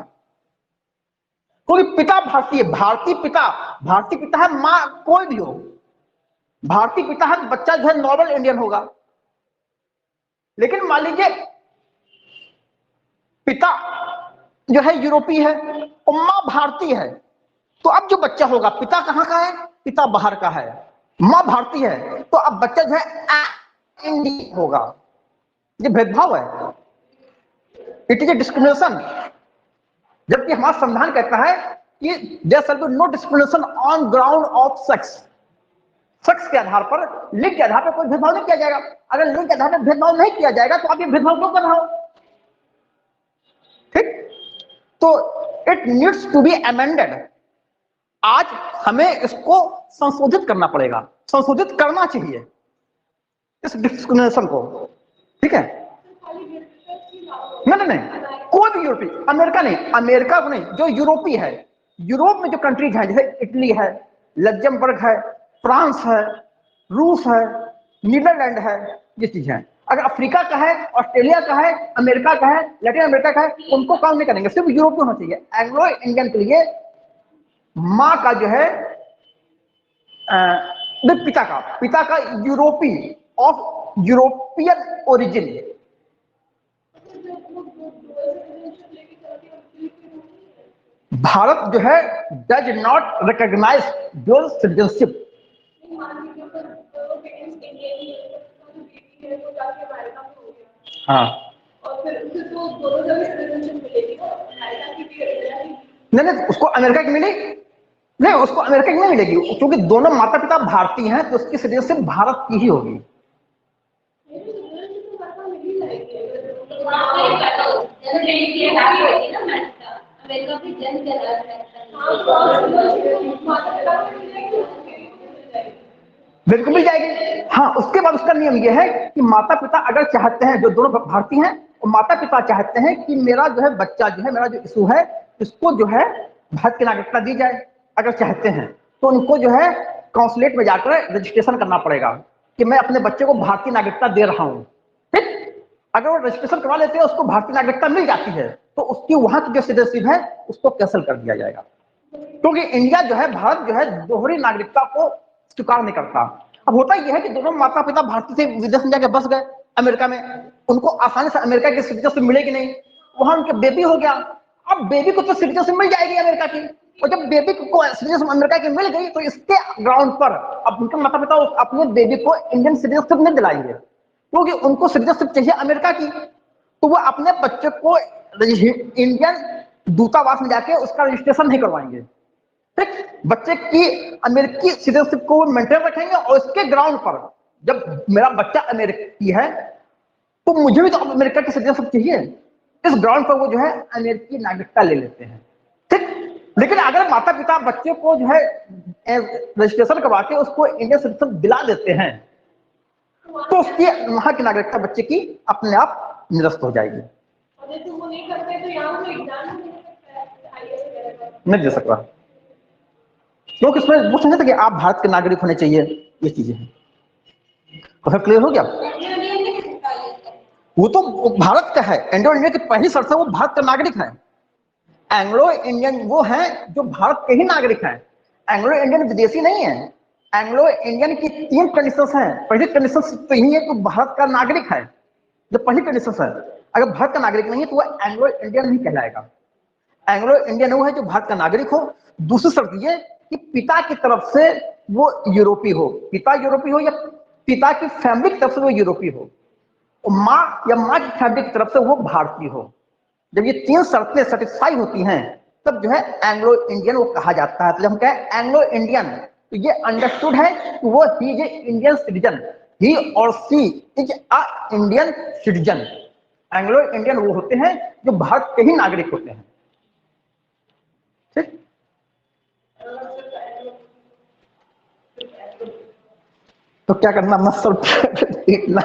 क्योंकि पिता भारतीय, भारतीय पिता है, मां कोई भी हो भारतीय पिता है, बच्चा जो है नॉर्मल इंडियन होगा। लेकिन मान लीजिए पिता जो है यूरोपी है और मां भारतीय है, तो अब जो बच्चा होगा, पिता कहां का है, पिता बाहर का है, मां भारतीय है, तो अब बच्चा जो है इंडियन होगा। ये भेदभाव है, इट इज ए डिस्क्रिमिनेशन। जबकि हमारा संविधान कहता है कि there shall be no discrimination on ground of sex. Sex के आधार पर, लिंग के आधार पर कोई भेदभाव नहीं किया जाएगा। अगर लिंग के आधार पर भेदभाव नहीं किया जाएगा तो आप ये भेदभाव क्यों कर रहे हो? ठीक, तो it needs to be amended. आज हमें इसको संशोधित करना पड़ेगा, संशोधित करना चाहिए इस डिस्क्रिमिनेशन को। ठीक है, नहीं नहीं नहीं, कोई भी यूरोपीय, अमेरिका नहीं, अमेरिका को नहीं, जो यूरोपीय है, यूरोप में जो कंट्रीज हैं, जैसे इटली है, लग्जमबर्ग है, फ्रांस है, रूस है, नीदरलैंड है, ये चीज है। अगर अफ्रीका का है, ऑस्ट्रेलिया का है, अमेरिका का है, लैटिन अमेरिका का है, उनको काम नहीं करेंगे, सिर्फ यूरोपीय होना चाहिए। एंग्लो इंडियन के लिए माँ का जो है पिता का यूरोपी, ऑफ यूरोपियन ओरिजिन। भारत जो है does not recognise dual citizenship. हाँ, नहीं, उसको अमेरिका की मिली नहीं, उसको अमेरिका की नहीं मिलेगी, क्योंकि दोनों माता पिता भारतीय हैं, तो उसकी सिटीजनशिप भारत की ही होगी। बिल्कुल मिल जाएगी। हाँ, उसके बाद उसका नियम यह है कि माता पिता अगर चाहते हैं, जो दोनों भारतीय हैं, और माता पिता चाहते हैं कि मेरा जो है बच्चा जो है, मेरा जो इशू है, इसको जो है भारत की नागरिकता दी जाए, अगर चाहते हैं तो उनको जो है कॉन्सुलेट में जाकर रजिस्ट्रेशन करना पड़ेगा कि मैं अपने बच्चे को भारतीय नागरिकता दे रहा हूँ। ठीक, अगर वो रजिस्ट्रेशन करवा लेते हैं, उसको भारतीय नागरिकता मिल जाती है, तो उसकी वहां की जो सिटीजनशिप है उसको कैंसिल कर दिया जाएगा, क्योंकि इंडिया जो है, भारत जो है दोहरी नागरिकता को स्वीकार नहीं करता। अब होता यह है कि दोनों माता पिता भारत से विदेश में जाके बस गए अमेरिका में, उनको आसानी से अमेरिका की सिटीजनशिप मिलेगी नहीं, वहां उनके बेबी हो गया। अब बेबी को तो सिटीजनशिप मिल जाएगी अमेरिका की, और जब बेबी को सिटीजनशिप अमेरिका की मिल गई, तो इसके ग्राउंड पर अब उनके माता पिता अपने बेबी को इंडियन सिटीजनशिप नहीं दिलाएंगे, क्योंकि उनको सिटीजनशिप चाहिए अमेरिका की। तो वो अपने बच्चे को इंडियन दूतावास में जाके उसका रजिस्ट्रेशन नहीं करवाएंगे। ठीक, बच्चे की अमेरिकी सिटीजनशिप को मेंटेन रखेंगे, और इसके ग्राउंड पर जब मेरा बच्चा अमेरिकी है तो मुझे भी तो अमेरिका की सिटीजनशिप चाहिए, इस ग्राउंड पर वो जो है अमेरिकी नागरिकता ले लेते हैं। ठीक, लेकिन अगर माता पिता बच्चे को जो है रजिस्ट्रेशन करवा के उसको इंडियन सिटीजनशिप दिला देते हैं, तो उसकी वहां की नागरिकता बच्चे की अपने आप निरस्त हो जाएगी। नहीं दे सकता, क्योंकि इसमें वो समझते कि आप भारत के नागरिक होने चाहिए, ये चीजें हैं। तो फिर क्लियर हो गया? वो तो भारत का है, एंग्लो इंडियन की पहली शर्त है वो भारत का नागरिक है। एंग्लो इंडियन वो है जो भारत के ही नागरिक हैं, एंग्लो इंडियन विदेशी नहीं है। एंग्लो इंडियन की 3 कंडीशंस हैं। पहली कंडीशन तो यही है कि भारत का नागरिक है, जो पहली कंडीशन है। अगर भारत का नागरिक नहीं है तो वो एंग्लो इंडियन नहीं कहलाएगा। एंग्लो इंडियन वो है जो भारत का नागरिक हो। दूसरी शर्त ये कि पिता की तरफ से वो यूरोपीय हो, पिता यूरोपीय हो, या पिता की फैमिली की तरफ से वो यूरोपीय हो, और माँ या माँ की फैमिली की तरफ से वो भारतीय हो। जब ये 3 शर्तें सेटिस्फाई होती हैं, तब जो है एंग्लो इंडियन वो कहा जाता है। तो जब हम कहें एंग्लो इंडियन, तो ये अंडरस्टूड है कि वो he is Indian citizen, he और she is a Indian citizen. Anglo Indian वो होते हैं जो भारत के ही नागरिक होते हैं। ठीक, तो क्या करना, मसल देखना।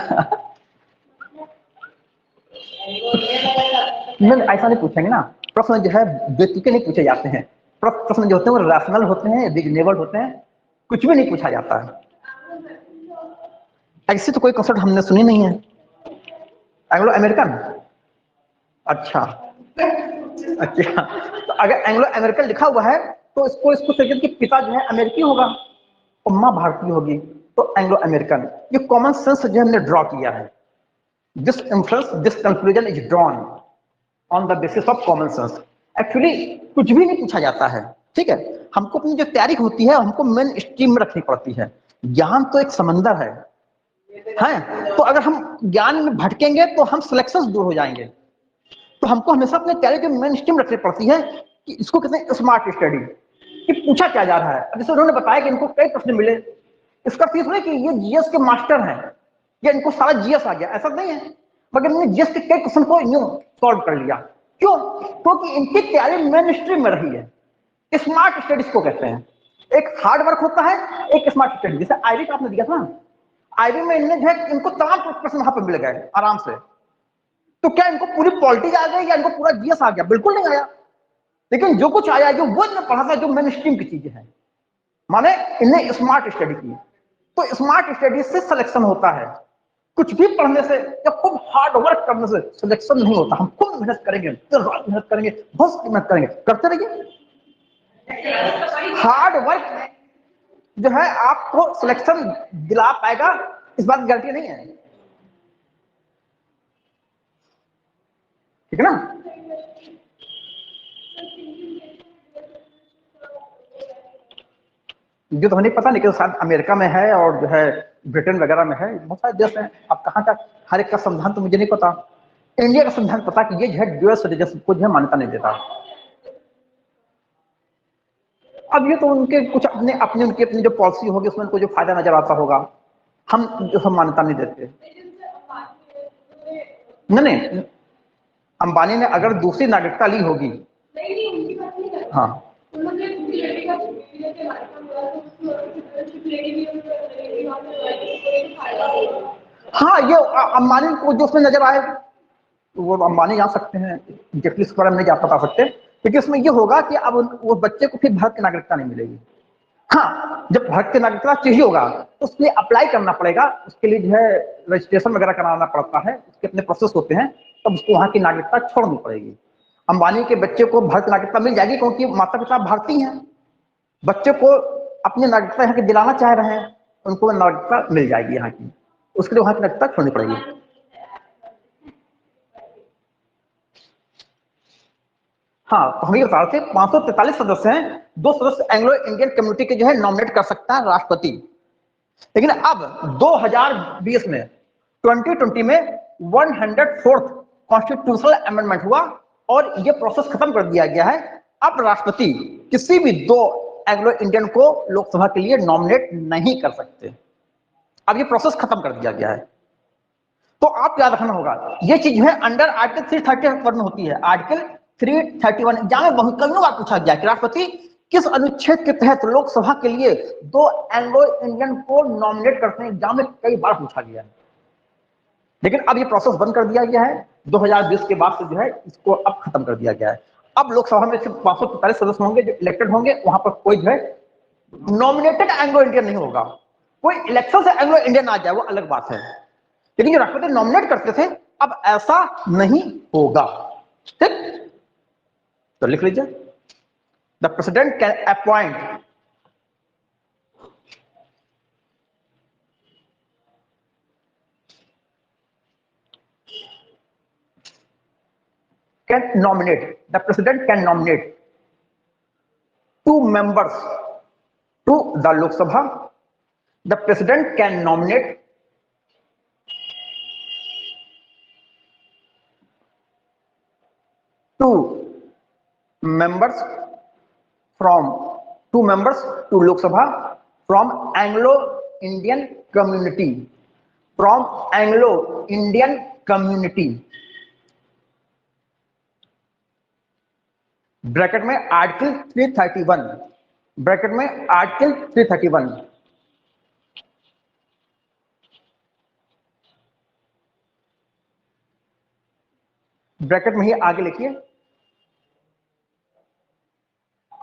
नहीं, ऐसा नहीं पूछेंगे ना। प्रश्न जो है बेतुके नहीं पूछे जाते हैं। प्रश्न जो होते हैं वो रैशनल होते हैं, रीजनेबल होते हैं, कुछ भी नहीं पूछा जाता है। ऐसी तो कोई कंसेप्ट हमने सुनी नहीं है। एंग्लो अमेरिकन, अच्छा अच्छा, तो अगर एंग्लो अमेरिकन लिखा हुआ है तो इसको सेकंड कि पिता जो है अमेरिकी होगा और माँ भारतीय होगी, तो एंग्लो अमेरिकन। ये कॉमन सेंस जो हमने ड्रॉ किया है। This inference, this conclusion is drawn on the basis of common sense. Actually कुछ भी नहीं पूछा जाता है, ठीक है। हमको अपनी जो तैयारी होती है हमको मेन स्ट्रीम में रखनी पड़ती है। ज्ञान तो एक समंदर है, तो अगर हम ज्ञान में भटकेंगे तो हम सिलेक्शन दूर हो जाएंगे। तो हमको हमेशा अपने तैयारी के मेन स्ट्रीम रखनी पड़ती है कि इसको कहते हैं स्मार्ट स्टडी, कि पूछा क्या जा रहा है। अब जैसे उन्होंने बताया कि इनको कई प्रश्न मिले, इसका फीस है कि ये जीएस के मास्टर हैं या इनको सारा जीएस आ गया, ऐसा नहीं है। मगर इन्होंने जीएस के कई क्वेश्चन को यूं सॉल्व कर लिया। क्यों? क्योंकि इनकी तैयारी मेन स्ट्रीम में रही है। स्मार्ट स्टडीज को कहते हैं। एक हार्ड वर्क होता है, एक स्मार्ट स्टडी। जैसे आईबी का आपने दिया था ना, आईबी में इनने जो है इनको तमाम प्रश्न वहां पर मिल गए आराम से। तो क्या इनको पूरी पॉलिटिक्स आ गई या इनको पूरा जीएस आ गया? बिल्कुल नहीं आया। लेकिन जो कुछ आया, जो वो इन्होंने पढ़ा था, जो मेन स्ट्रीम की चीजें हैं, माने इन्हें स्मार्ट स्टडी की। तो स्मार्ट स्टडी से सिलेक्शन होता है। कुछ भी पढ़ने से या खूब हार्ड वर्क करने से सिलेक्शन नहीं होता। हम खूब मेहनत करेंगे, दिन रात मेहनत करेंगे, बहुत मेहनत करेंगे, करते रहिए। हार्ड वर्क जो है आपको सिलेक्शन दिला पाएगा, इस बात की गारंटी नहीं है, ठीक है ना। जो तो नहीं पता, लेकिन शायद अमेरिका में है और जो है ब्रिटेन वगैरह में है, बहुत सारे देश हैं। अब कहाँ का हर एक का संविधान तो मुझे नहीं पता। इंडिया का संविधान पता कि ये जो है ड्यूअल सिटीजनशिप को जो है मान्यता नहीं देता। अब ये तो उनके कुछ अपने अपने उनकी अपनी जो पॉलिसी होगी उसमें उनको जो फायदा नजर आता होगा, हम जो सब मान्यता नहीं देते। नहीं नहीं, अंबानी ने अगर दूसरी नागरिकता ली होगी, हाँ हाँ, ये अंबानी को जो उसमें नजर आए वो अंबानी जा सकते हैं, एग्जैक्टली इसके बारे में नहीं जा बता सकते। लेकिन इसमें ये होगा कि अब वो बच्चे को फिर भारत की नागरिकता नहीं मिलेगी। हाँ, जब भारत की नागरिकता चाहिए होगा तो उसके लिए अप्लाई करना पड़ेगा, उसके लिए जो है रजिस्ट्रेशन वगैरह कराना पड़ता है, उसके अपने प्रोसेस होते हैं, तब उसको वहां की नागरिकता छोड़नी पड़ेगी। अंबानी के बच्चे को भारत की नागरिकता मिल जाएगी क्योंकि माता पिता भारतीय हैं। बच्चे को अपनी नागरिकता यहाँ की दिलाना चाह रहे हैं, उनको नागरिकता मिल जाएगी यहाँ की, उसके लिए वहां की नागरिकता छोड़नी पड़ेगी। हाँ, तो हम ये बता रहे थे 543 सदस्य हैं, 2 सदस्य एंग्लो इंडियन कम्युनिटी के जो है नॉमिनेट कर सकता है राष्ट्रपति। लेकिन अब 2020 में 2020 में 104th कॉन्स्टिट्यूशनल अमेंडमेंट हुआ और ये प्रोसेस खत्म कर दिया गया है। अब राष्ट्रपति किसी भी 2 एंग्लो इंडियन को लोकसभा के लिए नॉमिनेट नहीं कर सकते। अब ये प्रोसेस खत्म कर दिया गया है। तो आप याद रखना होगा, ये चीज है अंडर आर्टिकल 331 में होती है। आर्टिकल 331 एग्जाम में बहुत कई बार पूछा गया कि राष्ट्रपति किस अनुच्छेद के तहत लोकसभा के लिए 2 एंग्लो इंडियन को नॉमिनेट करते हैं। एग्जाम में कई बार पूछा गया है, लेकिन अब ये प्रोसेस बंद कर दिया गया है। 2020 के बाद से जो है इसको अब खत्म कर दिया गया है। अब लोकसभा में सिर्फ 543 सदस्य होंगे जो इलेक्टेड होंगे, वहां पर कोई जो है नॉमिनेटेड एंग्लो इंडियन नहीं होगा। कोई इलेक्शन से एंग्लो इंडियन आ जाए वो अलग बात है, लेकिन जो राष्ट्रपति नॉमिनेट करते थे अब ऐसा नहीं होगा। ठीक, तो लिख लीजिए, the president can appoint the president can nominate 2 members to the Lok Sabha. The president can nominate 2 members from 2 members to Lok Sabha from Anglo-Indian community. From Anglo-Indian community. Bracket में आर्टिकल 331, ब्रैकेट में article 331। Bracket में ही आगे लिखिए,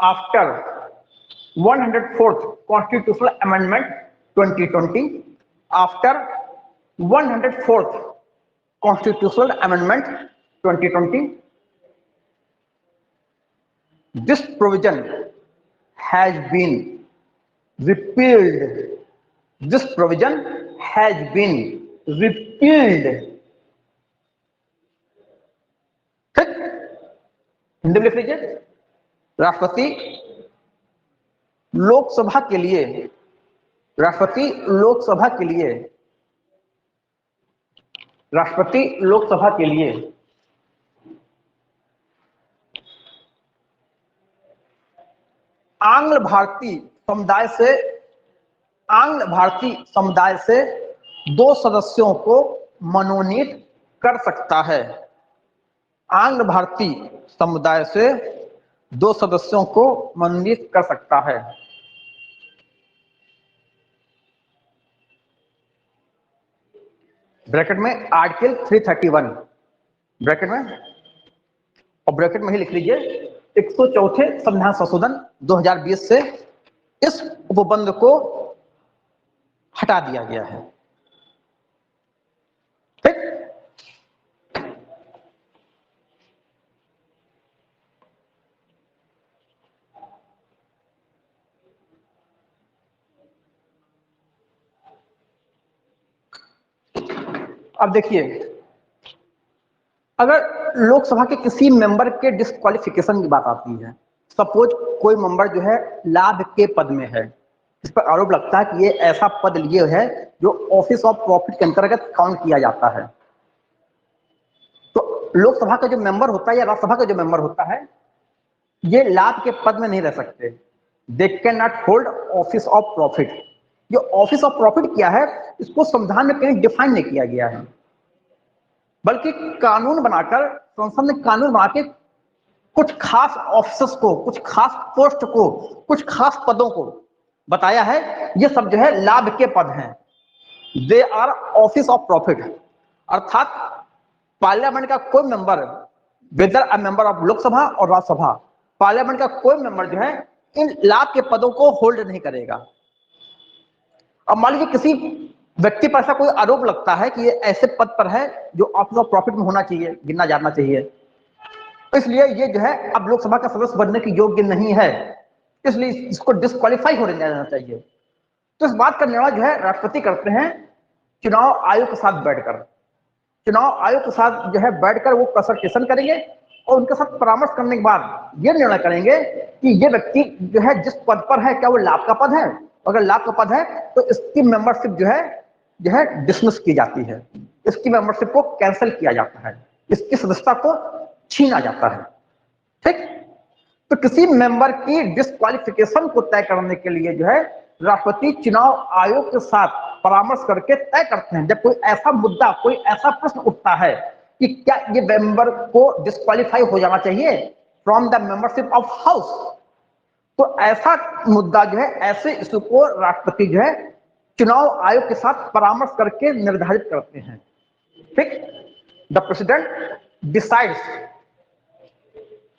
after 104th constitutional amendment 2020, after 104th constitutional amendment 2020, this provision has been repealed. This provision has been repealed. ठीक, हिंदी में लिख लीजिए, राष्ट्रपति लोकसभा के लिए, राष्ट्रपति लोकसभा के लिए, राष्ट्रपति लोकसभा के लिए आंग्ल भारतीय समुदाय से 2 सदस्यों को मनोनीत कर सकता है। आंग्ल भारतीय समुदाय से 2 सदस्यों को मनोनीत कर सकता है। ब्रैकेट में आर्टिकल 331, ब्रैकेट में, और ब्रैकेट में ही लिख लीजिए 104 संविधान संशोधन 2020 से इस उपबंध को हटा दिया गया है। ठीक, अब देखिए, अगर लोकसभा के किसी मेंबर के डिस्क्वालिफिकेशन की बात आती है, सपोज कोई मेंबर जो है लाभ के पद में है, इस पर आरोप लगता है कि ये ऐसा पद लिए है जो ऑफिस ऑफ प्रॉफिट के अंतर्गत काउंट किया जाता है, तो लोकसभा का जो मेंबर होता है या राज्यसभा का जो मेंबर होता है, ये लाभ के पद में नहीं रह सकते। They can not hold office of profit. जो ऑफिस ऑफ प्रॉफिट क्या है, इसको संविधान में कहीं डिफाइन नहीं किया गया है, बल्कि कानून बनाकर, संसद ने कानून बना के कुछ खास ऑफिसर्स को, कुछ खास पोस्ट को, कुछ खास पदों को बताया है, ये सब जो है लाभ के पद हैं। They are office of profit. अर्थात पार्लियामेंट का कोई member, whether a member of Lok Sabha और राज्यसभा, पार्लियामेंट का कोई मेंबर जो है इन लाभ के पदों को होल्ड नहीं करेगा। अब मान लीजिए किसी व्यक्ति पर ऐसा कोई आरोप लगता है कि ये ऐसे पद पर है जो ऑफिस ऑफ प्रॉफिट में होना चाहिए, गिनना जाना चाहिए, इसलिए ये जो है अब लोकसभा का सदस्य बनने की योग्य नहीं है, इसलिए इसको डिस्क्वालीफाई हो जाना चाहिए। तो इस बात का निर्णय जो है राष्ट्रपति करते हैं चुनाव आयोग के साथ बैठकर। चुनाव आयोग के साथ जो है बैठकर वो कंसल्टेशन करेंगे और उनके साथ परामर्श करने के बाद ये निर्णय करेंगे कि ये व्यक्ति जो है जिस पद पर है, क्या वो लाभ का पद है, अगर लाभ का पद है तो इसकी मेंबरशिप जो है डिसमिस की जाती है, इसकी मेंबरशिप को कैंसिल किया जाता है, इसकी सदस्यता को छीना जाता है। ठीक, तो किसी मेंबर की डिस्क्वालिफिकेशन को तय करने के लिए जो है राष्ट्रपति चुनाव आयोग के साथ परामर्श करके तय करते हैं। जब कोई ऐसा मुद्दा, कोई ऐसा प्रश्न उठता है कि क्या ये मेंबर को डिस्क्वालीफाई हो जाना चाहिए from the membership of house, तो ऐसा मुद्दा जो है, ऐसे इशू को राष्ट्रपति जो है चुनाव आयोग के साथ परामर्श करके निर्धारित करते हैं। ठीक, the president decides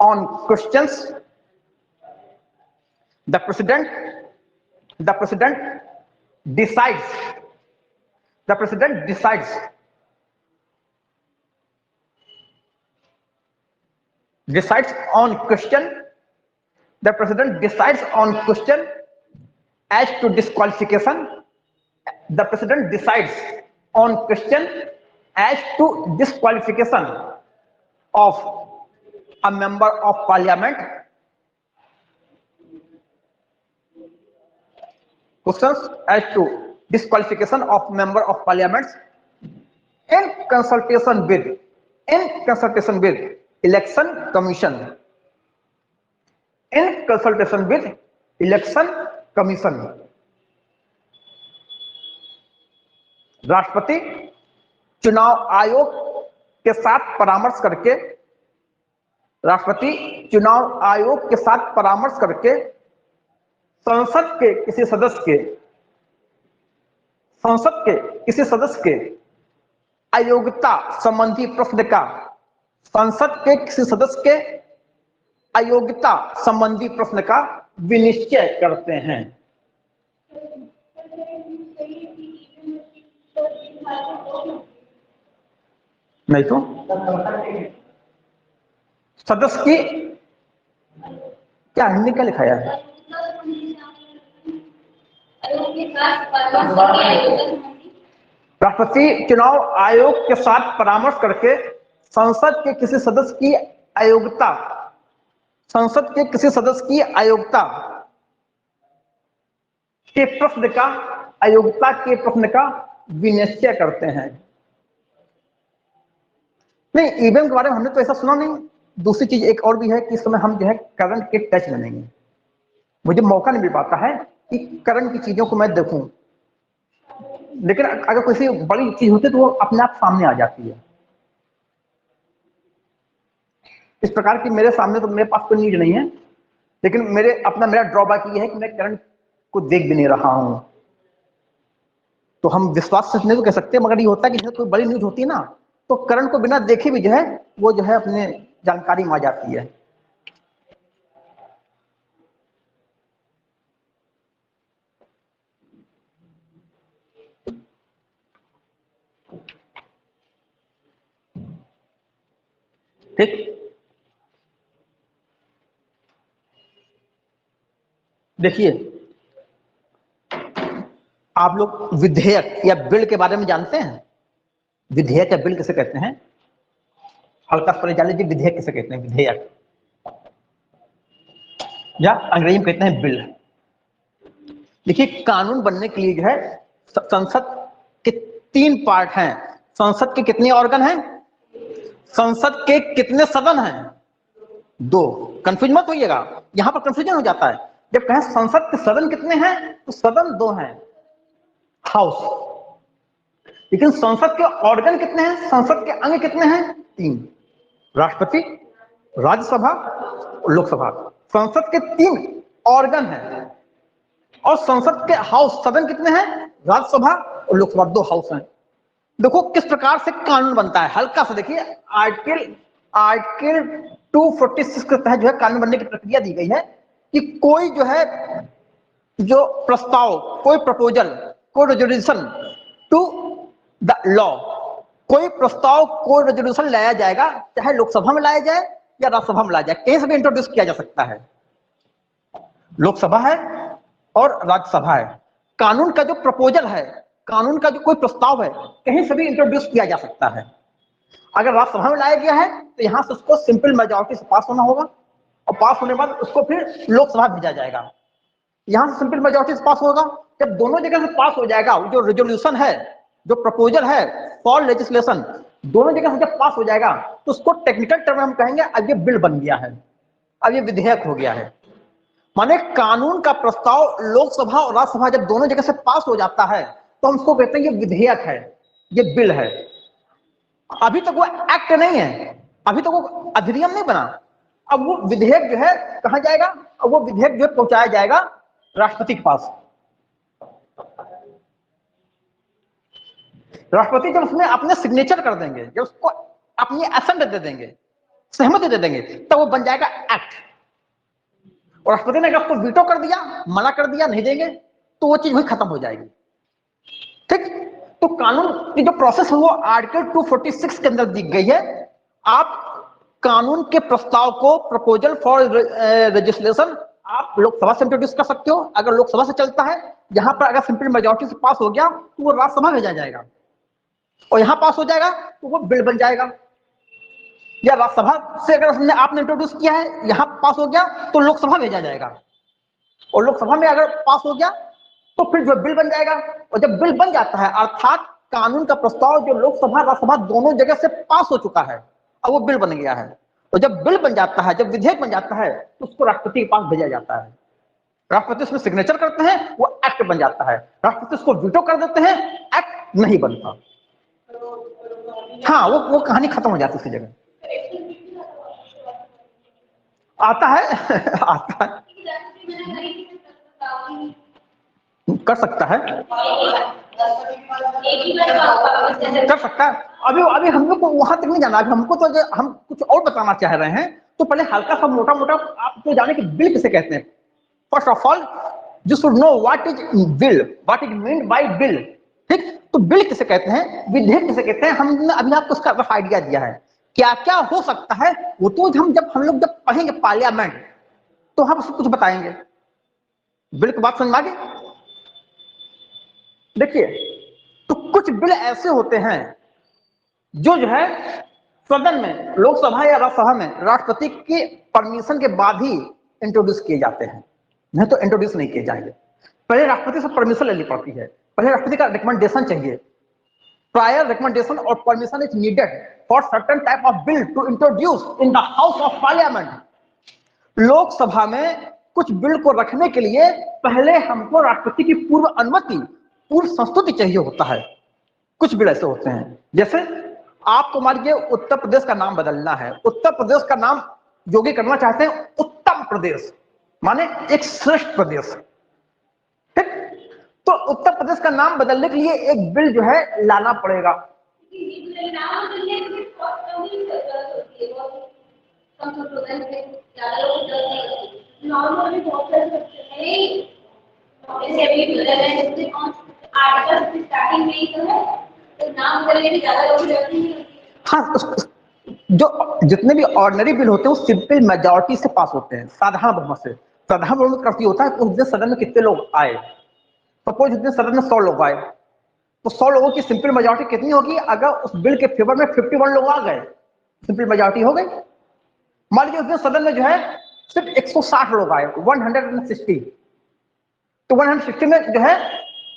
on questions, the president decides on question. The president decides on question as to disqualification. The president decides on question as to disqualification of a member of parliament. Questions as to disqualification of member of parliament in consultation with election commission. In consultation with election commission. राष्ट्रपति चुनाव आयोग के साथ परामर्श करके, राष्ट्रपति चुनाव आयोग के साथ परामर्श करके संसद के किसी सदस्य के अयोग्यता संबंधी प्रश्न का संसद के किसी सदस्य के अयोग्यता संबंधी प्रश्न का विनिश्चय करते हैं। नहीं तो सदस्य की क्या हिंदी क्या लिखा है? राष्ट्रपति चुनाव आयोग के साथ परामर्श करके संसद के किसी सदस्य की अयोग्यता संसद के किसी सदस्य की अयोग्यता के प्रश्न का विनिश्चय करते हैं। नहीं, ईवीएम के बारे में हमने तो ऐसा सुना नहीं। दूसरी चीज एक और भी है कि इस समय हम जो है करंट के टच में नहीं है। मुझे मौका नहीं मिल पाता है कि करंट की चीजों को मैं देखूं, लेकिन अगर कोई बड़ी चीज होती है तो वो अपने आप सामने आ जाती है। इस प्रकार की मेरे सामने तो मेरे पास कोई नीड नहीं है, लेकिन मेरा ड्रॉबैक ये है कि मैं करंट को देख भी नहीं रहा हूं। तो हम विश्वास से नहीं तो कह सकते, मगर ये होता है कि जैसे कोई बड़ी न्यूज होती है ना, तो करंट को बिना देखे भी जो है वो जो है अपने जानकारी में आ जाती है। ठीक, देखिए आप लोग विधेयक या बिल के बारे में जानते हैं? विधेयक या बिल किसे कहते हैं? हल्का से जान लीजिए, विधेयक किसे कहते हैं? विधेयक या अंग्रेजी में कहते हैं बिल। देखिए, कानून बनने के लिए जो है संसद के 3 पार्ट हैं। संसद के कितने ऑर्गन हैं? संसद के कितने सदन हैं? 2। कंफ्यूज मत होइएगा, यहां पर कंफ्यूजन हो जाता है। जब कहें संसद के सदन कितने हैं तो सदन 2 हैं, हाउस। लेकिन संसद के ऑर्गन कितने हैं? संसद के अंग कितने हैं? 3। राष्ट्रपति, राज्यसभा और लोकसभा। संसद के 3 ऑर्गन हैं। और संसद के हाउस सदन कितने हैं? राज्यसभा और लोकसभा, 2 हाउस हैं। देखो किस प्रकार से कानून बनता है, हल्का सा देखिए। आर्टिकल 246 के तहत जो है कानून बनने की प्रक्रिया दी गई है कि कोई जो है जो प्रस्ताव, कोई प्रपोजल, कोई रेजोल्यूशन टू द लॉ, कोई प्रस्ताव, कोई रेजोल्यूशन लाया जाएगा, चाहे लोकसभा में लाया जाए या राज्यसभा में लाया जाए, कहीं से भी इंट्रोड्यूस किया जा सकता है। लोकसभा है और राज्यसभा है। कानून का जो प्रपोजल है, कानून का जो कोई प्रस्ताव है, कहीं से भी इंट्रोड्यूस किया जा सकता है। अगर राज्यसभा में लाया गया है तो यहां से उसको सिंपल मेजॉरिटी से पास होना होगा, और पास होने के बाद उसको फिर लोकसभा भेजा जाएगा। यहां से सिंपल मेजॉरिटी से पास होगा। जब दोनों जगह से पास हो जाएगा, जो रेजोल्यूशन है, जो प्रपोजल है फॉर लेजिस्लेशन, दोनों जगह से जब पास हो जाएगा तो उसको टेक्निकल टर्म में हम कहेंगे अब ये बिल बन गया है, अब ये विधेयक हो गया है। माने कानून का प्रस्ताव लोकसभा और राज्यसभा जब दोनों जगह से पास हो जाता है तो हम उसको कहते हैं ये विधेयक है, ये बिल है। अभी तक वो एक्ट नहीं है, अभी तक वो अधिनियम नहीं बना। अब वो विधेयक जो है कहां जाएगा? अब वो विधेयक जो पहुंचाया जाएगा राष्ट्रपति के पास। राष्ट्रपति जब उसमें अपने सिग्नेचर कर देंगे, जब उसको अपनी एसेंट दे देंगे, सहमति दे देंगे, तब वो बन जाएगा एक्ट। और राष्ट्रपति ने अगर उसको वीटो कर दिया, मना कर दिया, नहीं देंगे, तो वो चीज वही खत्म हो जाएगी। ठीक, तो कानून की जो प्रोसेस है वो आर्टिकल 246 के अंदर दी गई है। आप कानून के प्रस्ताव को, प्रपोजल फॉर लेजिस्लेशन, आप लोकसभा से इंट्रोड्यूस कर सकते हो। अगर लोकसभा से चलता है, यहां पर अगर सिंपल मेजॉरिटी से पास हो गया तो वो राज्यसभा भेजा जाएगा, और यहां पास हो जाएगा तो वो बिल बन जाएगा। या राज्यसभा से अगर आपने इंट्रोड्यूस किया है, यहां पास हो गया तो लोकसभा भेजा जाएगा, और लोकसभा में अगर पास हो गया तो फिर जो बिल बन जाएगा। और जब बिल बन जाता है, अर्थात कानून का प्रस्ताव जो लोकसभा राज्यसभा दोनों जगह से पास हो चुका है, अब वो बिल बन गया है। और जब बिल बन जाता है, जब विधेयक बन जाता है, तो उसको राष्ट्रपति के पास भेजा जाता है। राष्ट्रपति उसमें सिग्नेचर करते हैं, वो एक्ट बन जाता है। राष्ट्रपति उसको वीटो कर देते हैं, एक्ट नहीं बनता। हाँ, वो कहानी खत्म हो जाती है उसी जगह। आता है आता है, कर सकता है। कर सकता है। अभी अभी हम लोग को वहां तक नहीं जाना, अभी हमको तो हम कुछ और बताना चाह रहे हैं। तो पहले हल्का सा मोटा मोटा आप तो जाने कि बिल किसे कहते हैं। First of all you should know what is bill, what is mean by bill. ठीक, तो बिल किसे कहते हैं, विधेयक किसे कहते हैं, हमने अभी आपको उसका रफ आइडिया दिया है। क्या क्या हो सकता है वो तो हम लोग जब पढ़ेंगे पार्लियामेंट तो हम उसको कुछ बताएंगे। बिल की बात समझ में आ गई। देखिए, तो कुछ बिल ऐसे होते हैं जो है सदन में, लोकसभा या राज्यसभा में राष्ट्रपति की परमिशन के बाद ही इंट्रोड्यूस किए जाते हैं, नहीं तो इंट्रोड्यूस नहीं किए जाएंगे। पहले राष्ट्रपति से परमिशन लेनी पड़ती है, पहले राष्ट्रपति का रिकमेंडेशन चाहिए। प्रायर रिकमेंडेशन और permission is needed for certain type of bill to introduce in the house of parliament. Lok Sabha में कुछ बिल को रखने के लिए पहले हमको राष्ट्रपति की पूर्व अनुमति, पूर्व संस्तुति चाहिए होता है। कुछ बिल ऐसे होते हैं, जैसे आपको मान लीजिए उत्तर प्रदेश का नाम बदलना है, उत्तर प्रदेश का नाम योगी करना चाहते हैं उत्तम प्रदेश, माने एक श्रेष्ठ प्रदेश। ठीक, तो उत्तर प्रदेश का नाम बदलने के लिए एक बिल जो है लाना पड़ेगा। हाँ, जो जितने भी ऑर्डिनरी बिल होते हैं वो सिंपल मेजॉरिटी से पास होते हैं, साधारण बहुमत से। साधारण बहुमत का होता है उस दिन सदन में कितने लोग आए। सपोज जितने सदन में 100 लोग आए तो 100 लोगों की सिंपल मेजॉरिटी कितनी होगी। अगर उस बिल के फेवर में 51 लोग आ गए, सिंपल मेजॉरिटी हो गई। मान लीजिए उस दिन सदन में जो है सिर्फ 160 लोग आए, 160, तो 160 में जो है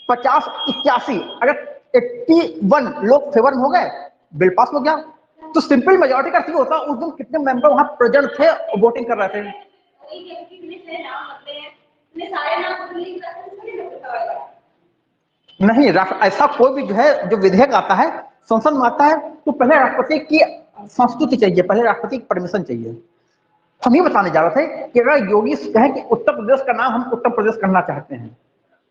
50 81, अगर 81 लोग फेवर में हो गए, बिल पास हो गया। तो सिंपल मेजॉरिटी का अर्थ होता है उस दिन कितने मेंबर वहां प्रेजेंट थे और वोटिंग कर रहे थे। नहीं, ऐसा कोई भी जो है जो विधेयक आता है, संसद में आता है, तो पहले राष्ट्रपति की संस्तुति चाहिए, पहले राष्ट्रपति की परमिशन चाहिए। हम ये बताने जा रहे थे कि अगर योगी कहें कि उत्तर प्रदेश का नाम हम उत्तर प्रदेश करना चाहते हैं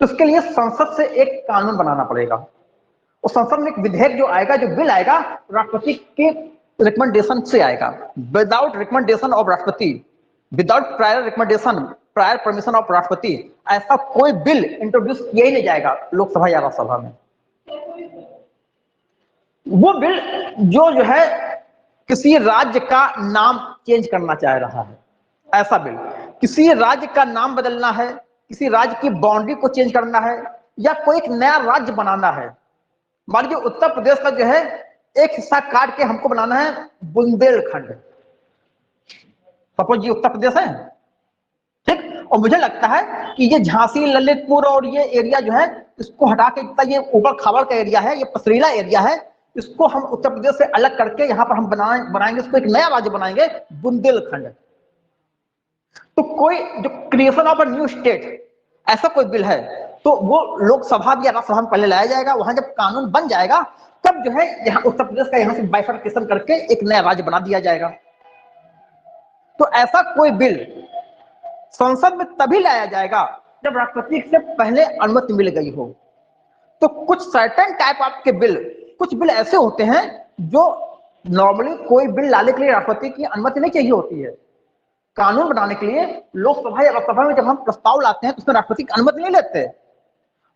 तो उसके लिए संसद से एक कानून बनाना पड़ेगा। और संसद में एक विधेयक जो आएगा, जो बिल आएगा, राष्ट्रपति के रिकमेंडेशन से आएगा। विदाउट रिकमेंडेशन ऑफ राष्ट्रपति, without prior recommendation, prior permission of राष्ट्रपति, ऐसा कोई बिल इंट्रोड्यूस किया ही नहीं जाएगा लोकसभा या राज्यसभा में। वो बिल जो है किसी राज्य का नाम चेंज करना चाह रहा है, ऐसा बिल, किसी राज्य का नाम बदलना है, किसी राज्य की बाउंड्री को चेंज करना है, या कोई एक नया राज्य बनाना है। मान लीजिए उत्तर प्रदेश का जो है एक हिस्सा काट के हमको बनाना है बुंदेलखंड। सपोज ये उत्तर प्रदेश है, ठीक, और मुझे लगता है कि ये झांसी, ललितपुर और ये एरिया जो है इसको हटा के, ये ऊपर खावर का एरिया है, ये पथरीला एरिया है, इसको हम उत्तर प्रदेश से अलग करके यहाँ पर हम बनाएंगे, इसको एक नया राज्य बनाएंगे बुंदेलखंड। तो कोई जो creation of a new state, ऐसा कोई बिल है तो वो लोकसभा या राज्यसभा में पहले लाया जाएगा। वहां जब कानून बन जाएगा तब जो है यहाँ उत्तर प्रदेश का यहाँ से बाइफर्केशन करके एक नया राज्य बना दिया जाएगा। तो ऐसा कोई बिल संसद में तभी लाया जाएगा जब राष्ट्रपति से पहले अनुमति मिल गई हो। तो कुछ सर्टेन टाइप ऑफ के बिल, कुछ बिल ऐसे होते हैं जो नॉर्मली कोई बिल लाने के लिए राष्ट्रपति की अनुमति नहीं चाहिए होती है। कानून बनाने के लिए लोकसभा या राज्यसभा में जब हम प्रस्ताव लाते हैं तो उसमें राष्ट्रपति की अनुमति नहीं लेते।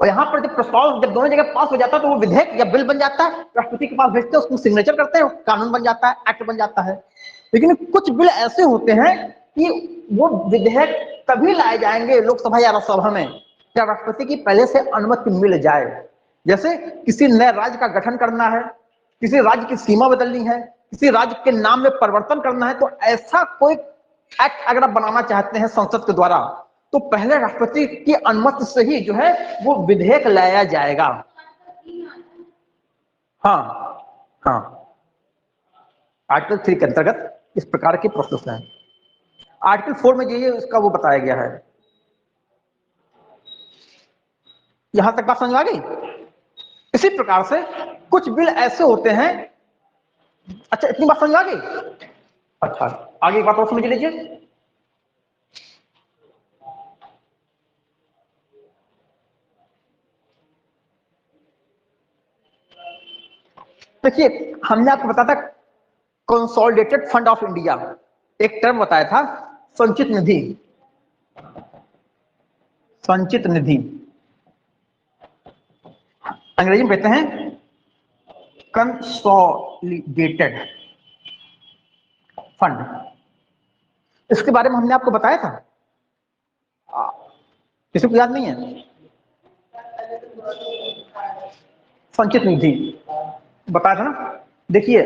और यहाँ पर जब प्रस्ताव जब दोनों जगह पास हो जाता है तो वो विधेयक या बिल बन जाता है, राष्ट्रपति के पास भेजते हैं, उसको सिग्नेचर करते हैं, कानून बन जाता है, एक्ट बन जाता है। लेकिन कुछ बिल ऐसे होते हैं कि वो विधेयक तभी लाए जाएंगे लोकसभा या राज्यसभा में जब राष्ट्रपति की पहले से अनुमति मिल जाए। जैसे किसी नए राज्य का गठन करना है, किसी राज्य की सीमा बदलनी है, किसी राज्य के नाम में परिवर्तन करना है, तो ऐसा कोई एक्ट अगर आप बनाना चाहते हैं संसद के द्वारा तो पहले राष्ट्रपति की अनुमति से ही जो है वो विधेयक लाया जाएगा। हाँ हाँ, आर्टिकल 3 के अंतर्गत इस प्रकार की प्रोसेस है। आर्टिकल 4 में ये उसका वो बताया गया है। यहां तक बात समझ आ गई। इसी प्रकार से कुछ बिल ऐसे होते हैं। अच्छा, इतनी बात समझ आ गई। अच्छा, आगे एक बात और समझ लीजिए। देखिए, हमने आपको बताया था कंसोलिडेटेड फंड ऑफ इंडिया, एक टर्म बताया था संचित निधि। संचित निधि अंग्रेजी में कहते हैं कंसोलिडेटेड फंड। इसके बारे में हमने आपको बताया था, किसी को याद नहीं है? संचित निधि बताया था ना। देखिए,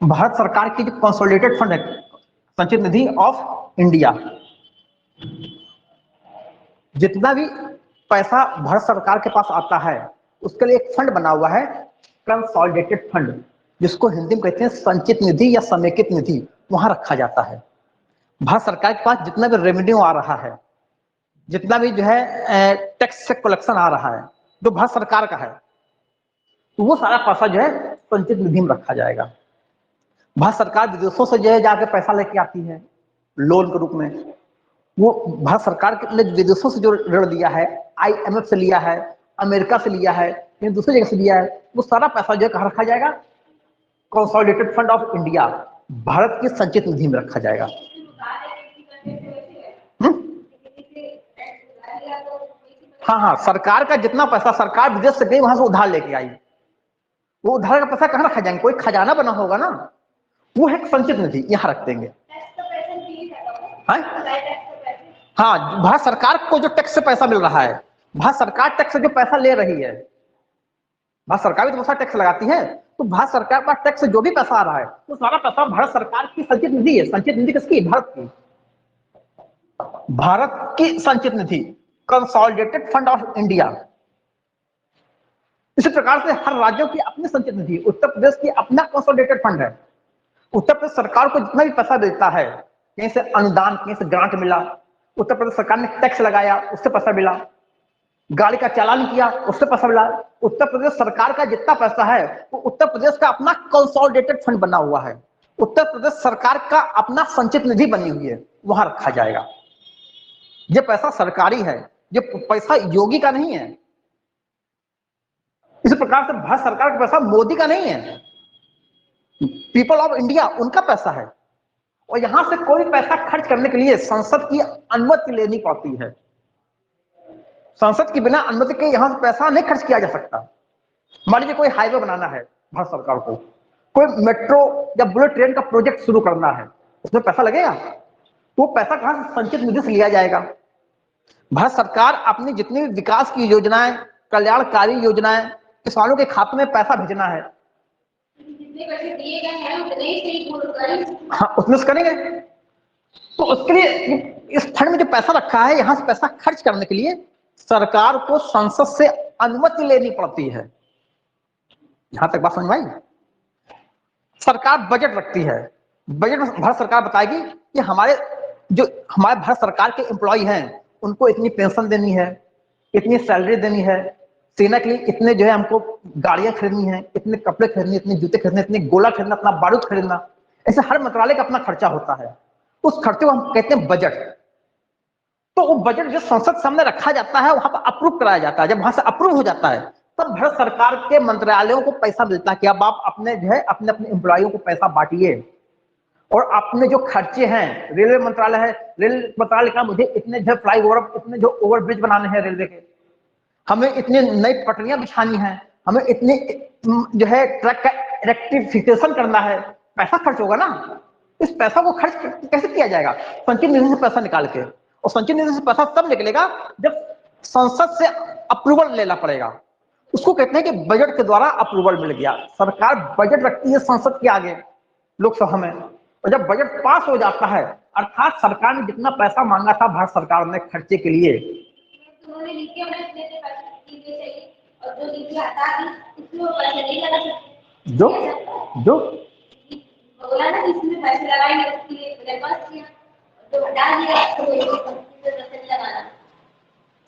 भारत सरकार की जो कंसोलिडेटेड फंड है संचित निधि ऑफ इंडिया, जितना भी पैसा भारत सरकार के पास आता है उसके लिए एक फंड बना हुआ है कंसोलिडेटेड फंड, जिसको हिंदी में कहते हैं संचित निधि या समेकित निधि, वहां रखा जाता है। भारत सरकार के पास जितना भी रेवेन्यू आ रहा है, जितना भी जो है टैक्स से कलेक्शन आ रहा है जो भारत सरकार का है, तो वो सारा पैसा जो है संचित निधि में रखा जाएगा। भारत सरकार विदेशों से जो है जाकर पैसा लेके आती है लोन के रूप में, वो भारत सरकार ने विदेशों से जो ऋण लिया है, IMF से लिया है, अमेरिका से लिया है, कहीं दूसरी जगह से लिया है, वो सारा पैसा जो है कहाँ रखा जाएगा? Consolidated fund of India, Bharat की संचित निधि में रखा जाएगा। हाँ हाँ, सरकार का जितना पैसा सरकार विदेश से गई वहां से उधार लेके आई, वो उधार का पैसा कहाँ रखा जाएंगे? कोई खजाना बना होगा ना, वो है संचित निधि, यहाँ रख देंगे। हाँ, भारत सरकार को जो टैक्स से पैसा मिल रहा है, भारत सरकार टैक्स से जो पैसा ले रही है, भारत सरकार भी तो बहुत सारा टैक्स लगाती है, तो भारत सरकार का टैक्स से जो भी पैसा आ रहा है तो सारा पैसा भारत सरकार की संचित निधि है। संचित निधि किसकी? भारत की। भारत की संचित निधि, कंसोलिडेटेड फंड ऑफ इंडिया। इसी प्रकार से हर राज्यों की अपनी संचित निधि, उत्तर प्रदेश की अपना कंसोलिडेटेड फंड है। उत्तर प्रदेश सरकार को जितना भी पैसा देता है, कहीं से अनुदान, कहीं से ग्रांट मिला, उत्तर प्रदेश सरकार ने टैक्स लगाया उससे पैसा मिला, गाड़ी का चालान किया उससे पैसा मिला, उत्तर प्रदेश सरकार का जितना पैसा है वो उत्तर प्रदेश का अपना कंसोलिडेटेड फंड बना हुआ है, उत्तर प्रदेश सरकार का अपना संचित निधि बनी हुई है, वहां रखा जाएगा। ये पैसा सरकारी है, ये पैसा योगी का नहीं है। इसी प्रकार से भारत सरकार का पैसा मोदी का नहीं है, पीपल ऑफ इंडिया उनका पैसा है। और यहां से कोई पैसा खर्च करने के लिए संसद की अनुमति लेनी पड़ती है। संसद के बिना अनुमति के यहां से पैसा नहीं खर्च किया जा सकता। मान लीजिए कोई हाईवे बनाना है भारत सरकार को, कोई मेट्रो या बुलेट ट्रेन का प्रोजेक्ट शुरू करना है, उसमें पैसा लगेगा, तो पैसा कहां से? संचित निधि से लिया जाएगा। भारत सरकार अपनी जितनी भी विकास की योजनाएं, कल्याणकारी योजनाएं, किसानों के खाते में पैसा भेजना है, हाँ उसमें से करेंगे। तो उसके लिए इस फंड में जो पैसा रखा है, यहां से पैसा खर्च करने के लिए सरकार को संसद से अनुमति लेनी पड़ती है। यहां तक बात समझ में आई? सरकार बजट रखती है, बजट में भारत सरकार बताएगी कि हमारे भारत सरकार के एम्प्लॉय हैं उनको इतनी पेंशन देनी है, इतनी सैलरी देनी है, सेना के लिए इतने जो है हमको गाड़ियां खरीदनी है, इतने कपड़े खरीदने, इतने जूते खरीदने, इतने गोला खरीदना, इतना बारूद खरीदना। ऐसे हर मंत्रालय का अपना खर्चा होता है, उस खर्चे को हम कहते हैं बजट। तो वो बजट जो संसद सामने रखा जाता है, वहां पर अप्रूव कराया जाता है। जब वहां से अप्रूव हो जाता है तब भारत सरकार के मंत्रालयों को पैसा मिलता है कि अब आप अपने जो है अपने अपने एम्प्लॉयों को पैसा बांटिए, और अपने जो खर्चे हैं, रेलवे मंत्रालय है, रेलवे मंत्रालय का मुझे इतने जो फ्लाईओवर, इतने जो ओवरब्रिज बनाने हैं रेलवे के, हमें इतनी नई पटरियां बिछानी है, हमें इतनी जो है ट्रैक का इलेक्ट्रिफिकेशन करना है, पैसा खर्च होगा ना। इस पैसा को खर्च कैसे किया जाएगा? संचित निधि से पैसा निकाल के। और संचित निधि से पैसा तब निकलेगा जब संसद से अप्रूवल लेना पड़ेगा, उसको कहते हैं कि बजट के द्वारा अप्रूवल मिल गया। सरकार बजट रखती है संसद के आगे, लोकसभा में, और जब बजट पास हो जाता है, अर्थात सरकार ने जितना पैसा मांगा था भारत सरकार ने खर्चे के लिए, जो जो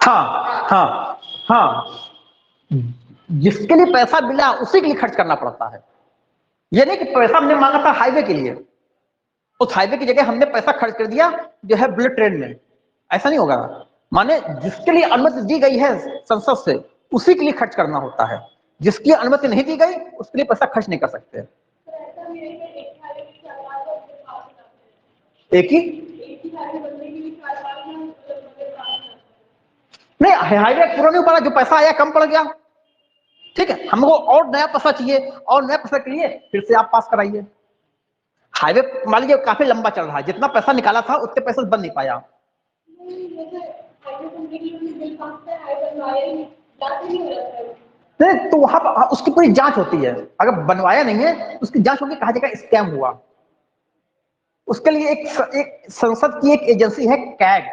हाँ हाँ हाँ, जिसके लिए पैसा मिला उसी के लिए खर्च करना पड़ता है। ये नहीं कि पैसा हमने मांगा था हाईवे के लिए, उस हाईवे की जगह हमने पैसा खर्च कर दिया जो है बुलेट ट्रेन में, ऐसा नहीं होगा। माने जिसके लिए अनुमति दी गई है संसद से, उसी के लिए खर्च करना होता है। जिसकी अनुमति नहीं दी गई उसके लिए पैसा खर्च नहीं कर सकते। एक ही नहीं, हाईवे पूरा नहीं पड़ा, जो पैसा आया कम पड़ गया, ठीक है, हमको और नया पैसा चाहिए, और नया पैसा के लिए फिर से आप पास कराइए। हाईवे मान लीजिए काफी लंबा चल रहा है, जितना पैसा निकाला था उतने पैसे बन नहीं पाया। नहीं तो वहां पर उसकी पूरी जांच होती है, अगर बनवाया नहीं है उसकी जांच होगी, कहा जाएगा स्कैम हुआ। उसके लिए एक संसद की एक एजेंसी है CAG,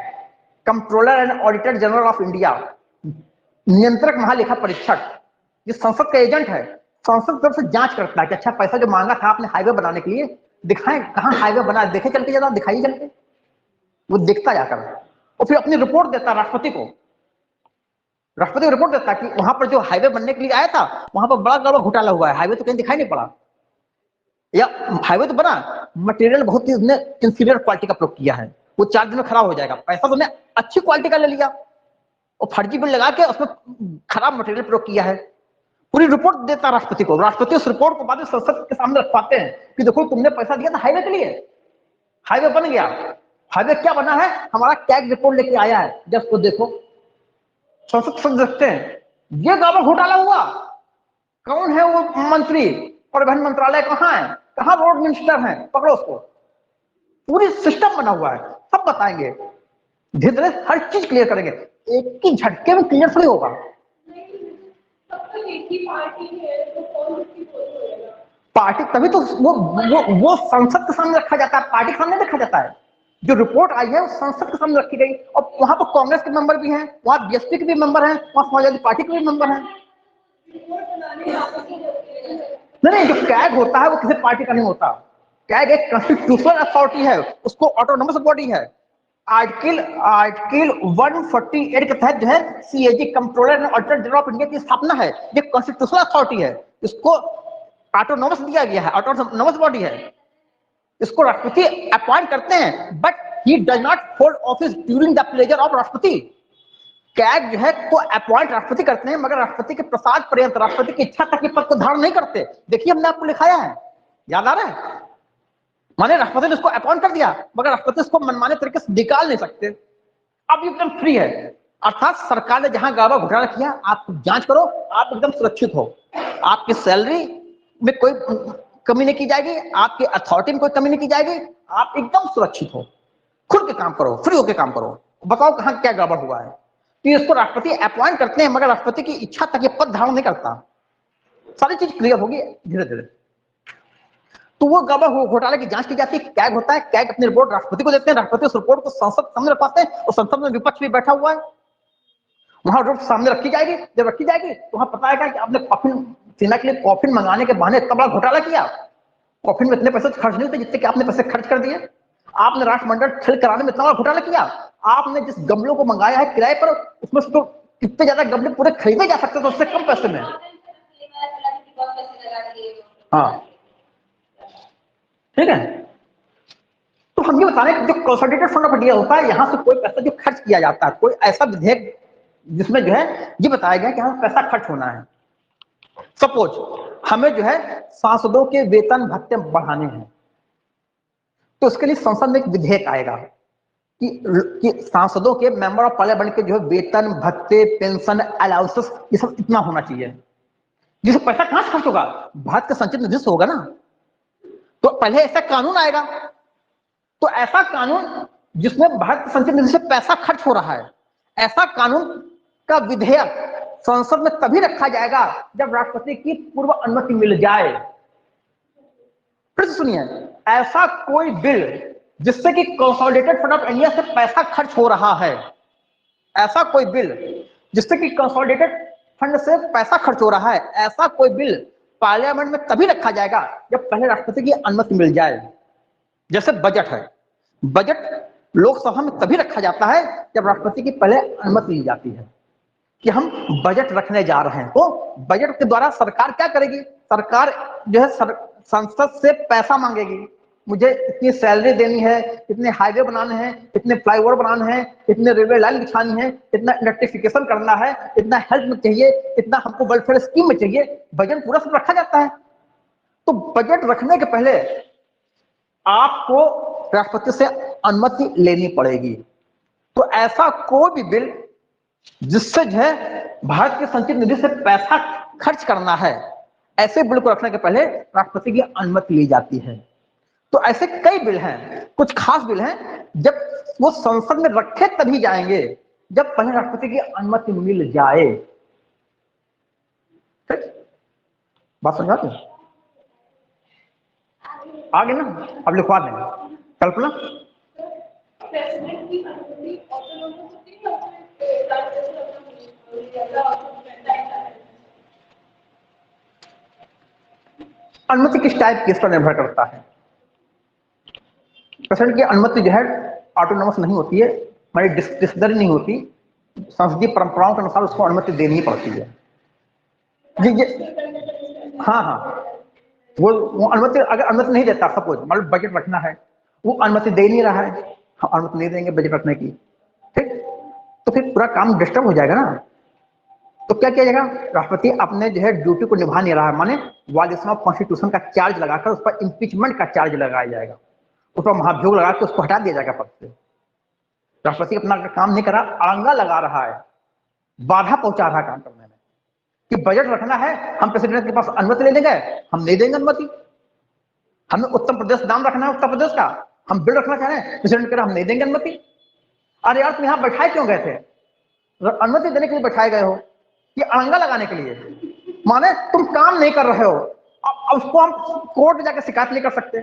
controller and auditor general of India, नियंत्रक महालेखा परीक्षक, ये संसद का एजेंट है। संसद तरफ से जांच करता है कि अच्छा पैसा जो मांगा था आपने हाईवे बनाने के लिए, दिखाएं कहाँ हाईवे बना, देखे चल के, जरा दिखाइए चल के। वो देखता जाकर और फिर अपनी रिपोर्ट देता राष्ट्रपति को। राष्ट्रपति को रिपोर्ट देता कि वहां पर जो हाईवे बनने के लिए आया था वहां पर बड़ा गड़बड़ घोटाला हुआ है, हाईवे तो कहीं दिखाई नहीं पड़ा, या हाईवे तो बना, मटेरियल बहुत ही उसने इंफीरियर क्वालिटी का प्रयोग किया है, वो 4 दिन में खराब हो जाएगा, पैसा तो उसने अच्छी क्वालिटी का ले लिया और फर्जी बिल लगा के उसमें खराब मटेरियल प्रयोग किया है। पूरी रिपोर्ट देता राष्ट्रपति को, राष्ट्रपति उस रिपोर्ट को बाद में संसद के सामने रखवाते हैं कि देखो तुमने पैसा दिया था हाईवे के लिए, हाईवे बन गया। हाईवे क्या बना है, हमारा कैग रिपोर्ट लेके आया है, जब उसको देखो। संसद देखते हैं ये गड़बड़ घोटाला हुआ, कौन है वो मंत्री, परिवहन मंत्रालय कहाँ है, कहाँ रोड मिनिस्टर है, पकड़ो उसको। पूरी सिस्टम बना हुआ है, सब बताएंगे, धीरे धीरे हर चीज क्लियर करेंगे, एक ही झटके में क्लियर थोड़ी होगा। पार्टी तभी तो वो संसद के सामने रखा जाता है, पार्टी के सामने रखा जाता है। जो रिपोर्ट आई है वो संसद के सामने रखी गई, और वहां पर कांग्रेस के मेंबर भी हैं, वहां बीएसपी के भी मेंबर हैं, वहां समाजवादी पार्टी के भी मेंबर हैं। नहीं, जो कैग होता है वो किसी पार्टी का नहीं होता, कैग एक कॉन्स्टिट्यूशनल अथॉरिटी है, उसको ऑटोनोमस बॉडी है। आर्टिकल 148 के तहत जो है CAG, controller and auditor general of India की स्थापना है। ये कॉन्स्टिट्यूशनल अथॉरिटी है, इसको ऑटोनोमस दिया गया है, ऑटोनोमस बॉडी है। इसको राष्ट्रपति अपॉइंट करते हैं, but he does not hold office during the pleasure of राष्ट्रपति। कैग जो है को अपॉइंट राष्ट्रपति करते हैं, मगर राष्ट्रपति के प्रसाद पर्यंत, राष्ट्रपति की इच्छा तक पद को धारण नहीं करते। देखिए हमने आपको लिखाया है, याद आ रहा है, माने राष्ट्रपति ने इसको अपॉइंट कर दिया, मगर राष्ट्रपति इसको मनमाने तरीके से निकाल नहीं सकते। अब एकदम फ्री है, अर्थात सरकार ने जहां गड़बड़ घोटाला किया आप जांच करो, आप एकदम सुरक्षित हो, आपकी सैलरी में कोई कमी नहीं की जाएगी, आपकी अथॉरिटी में कोई कमी नहीं की जाएगी, आप एकदम सुरक्षित हो, खुल के काम करो, फ्री होके काम करो, बताओ कहां क्या गड़बड़ हुआ है। तो इसको राष्ट्रपति अपॉइंट करते हैं, मगर राष्ट्रपति की इच्छा तक ये पद धारण नहीं करता। सारी चीज क्लियर होगी धीरे धीरे। तो वो गड़बड़ घोटाले की जांच की जाती है, कैग होता है, कैग अपनी रिपोर्ट राष्ट्रपति को देते हैं, राष्ट्रपति उस रिपोर्ट को संसद सामने रखवाते हैं, और संसद में विपक्ष भी बैठा हुआ है, वहां रिपोर्ट सामने रखी जाएगी। जब रखी जाएगी तो वहां पता है कि आपने कॉफिन, सेना के लिए कॉफिन मंगाने के बहाने इतना बड़ा घोटाला किया, कॉफिन में इतने पैसे खर्च नहीं होते जितने कि आपने पैसे खर्च कर दिए। आपने राष्ट्रमंडल खेल कराने में इतना बड़ा घोटाला किया, आपने जिस गमलों को मंगाया है किराए पर, उसमें से तो कितने ज्यादा गमले पूरे खरीदे जा सकते थे उससे कम पैसे में। हाँ ठीक है, तो हम ये बता रहे हैं कि जो कंसोलिडेटेड फंड ऑफ इंडिया होता है, यहां से कोई पैसा जो खर्च किया जाता है, कोई ऐसा विधेयक जिसमें जो है ये बताया गया कि हमें पैसा खर्च होना है। सपोज हमें जो है सांसदों के वेतन भत्ते बढ़ाने हैं, तो उसके लिए संसद में एक विधेयक आएगा कि सांसदों के, मेंबर ऑफ पार्लियामेंट के जो है वेतन भत्ते, पेंशन, अलाउंसेस, ये सब इतना होना चाहिए। जिससे पैसा कहां से खर्च होगा, भारत का संचित निधि से होगा ना। तो पहले ऐसा कानून आएगा, तो ऐसा कानून जिसमें भारत के संचित निधि से पैसा खर्च हो रहा है, ऐसा कानून का विधेयक संसद में तभी रखा जाएगा जब राष्ट्रपति की पूर्व अनुमति मिल जाए। फिर से सुनिए, ऐसा कोई बिल जिससे कि कंसोलिडेटेड फंड ऑफ इंडिया से पैसा खर्च हो रहा है, ऐसा कोई बिल जिससे कि कंसोलिडेटेड फंड से पैसा खर्च हो रहा है, ऐसा कोई बिल पार्लियामेंट में तभी रखा जाएगा जब पहले राष्ट्रपति की अनुमति मिल जाए। जैसे बजट है, बजट लोकसभा में तभी रखा जाता है जब राष्ट्रपति की पहले अनुमति ली जाती है कि हम बजट रखने जा रहे हैं। तो बजट के द्वारा सरकार क्या करेगी, सरकार जो है संसद से पैसा मांगेगी, मुझे इतनी सैलरी देनी है, इतने हाईवे बनाने हैं, इतने फ्लाईओवर बनाने हैं, इतने रेलवे लाइन बिछानी है, इतना इलेक्ट्रिफिकेशन करना है, इतना हेल्थ में चाहिए, इतना हमको वेलफेयर स्कीम में चाहिए, बजट पूरा सब रखा जाता है। तो बजट रखने के पहले आपको राष्ट्रपति से अनुमति लेनी पड़ेगी। तो ऐसा कोई भी बिल जिससे जो है भारत की संचित निधि से पैसा खर्च करना है, ऐसे बिल को रखने के पहले राष्ट्रपति की अनुमति ली जाती है। तो ऐसे कई बिल हैं, कुछ खास बिल हैं, जब वो संसद में रखे तभी जाएंगे जब पहले राष्ट्रपति की अनुमति मिल जाए। बात समझाते हैं? आगे ना अब लिखवा देंगे कल्पना। अनुमति किस टाइप की, इस पर निर्भर करता है। प्रेसिडेंट की अनुमति जो है ऑटोनोमस नहीं होती है, हमारी डिस्क्रिशनरी नहीं होती, संसदीय परंपराओं के अनुसार उसको अनुमति देनी ही पड़ती है। हाँ हाँ, वो अनुमति अगर अनुमति नहीं देता, सपोज मतलब बजट रखना है, वो अनुमति दे नहीं रहा है, हम अनुमति नहीं देंगे बजट रखने की, ठीक, तो फिर पूरा काम डिस्टर्ब हो जाएगा ना। तो क्या किया जाएगा, राष्ट्रपति अपने जो है ड्यूटी को निभा नहीं रहा है, माने वायलेशन ऑफ कॉन्स्टिट्यूशन का चार्ज लगाकर उस पर इंपीचमेंट का चार्ज लगाया जाएगा, उस पर महाभियोग लगा के उसको हटा दिया जाएगा पद से। राष्ट्रपति अपना काम नहीं कर रहा, अड़ंगा लगा रहा है, बाधा पहुंचा रहा है काम करने में, कि बजट रखना है, हम प्रेसिडेंट के पास अनुमति ले लेंगे, हम नहीं देंगे अनुमति। हमें उत्तर प्रदेश नाम रखना है उत्तर प्रदेश का, हम बिल रखना चाह रहे हैं, प्रेसिडेंट कह रहे हम नहीं देंगे अनुमति। अरे यार तुम यहाँ बैठाए क्यों गए थे, अनुमति देने के लिए बैठाए गए हो कि अड़ंगा लगाने के लिए, माने तुम काम नहीं कर रहे हो। अब उसको हम कोर्ट में जाकर शिकायत नहीं कर सकते।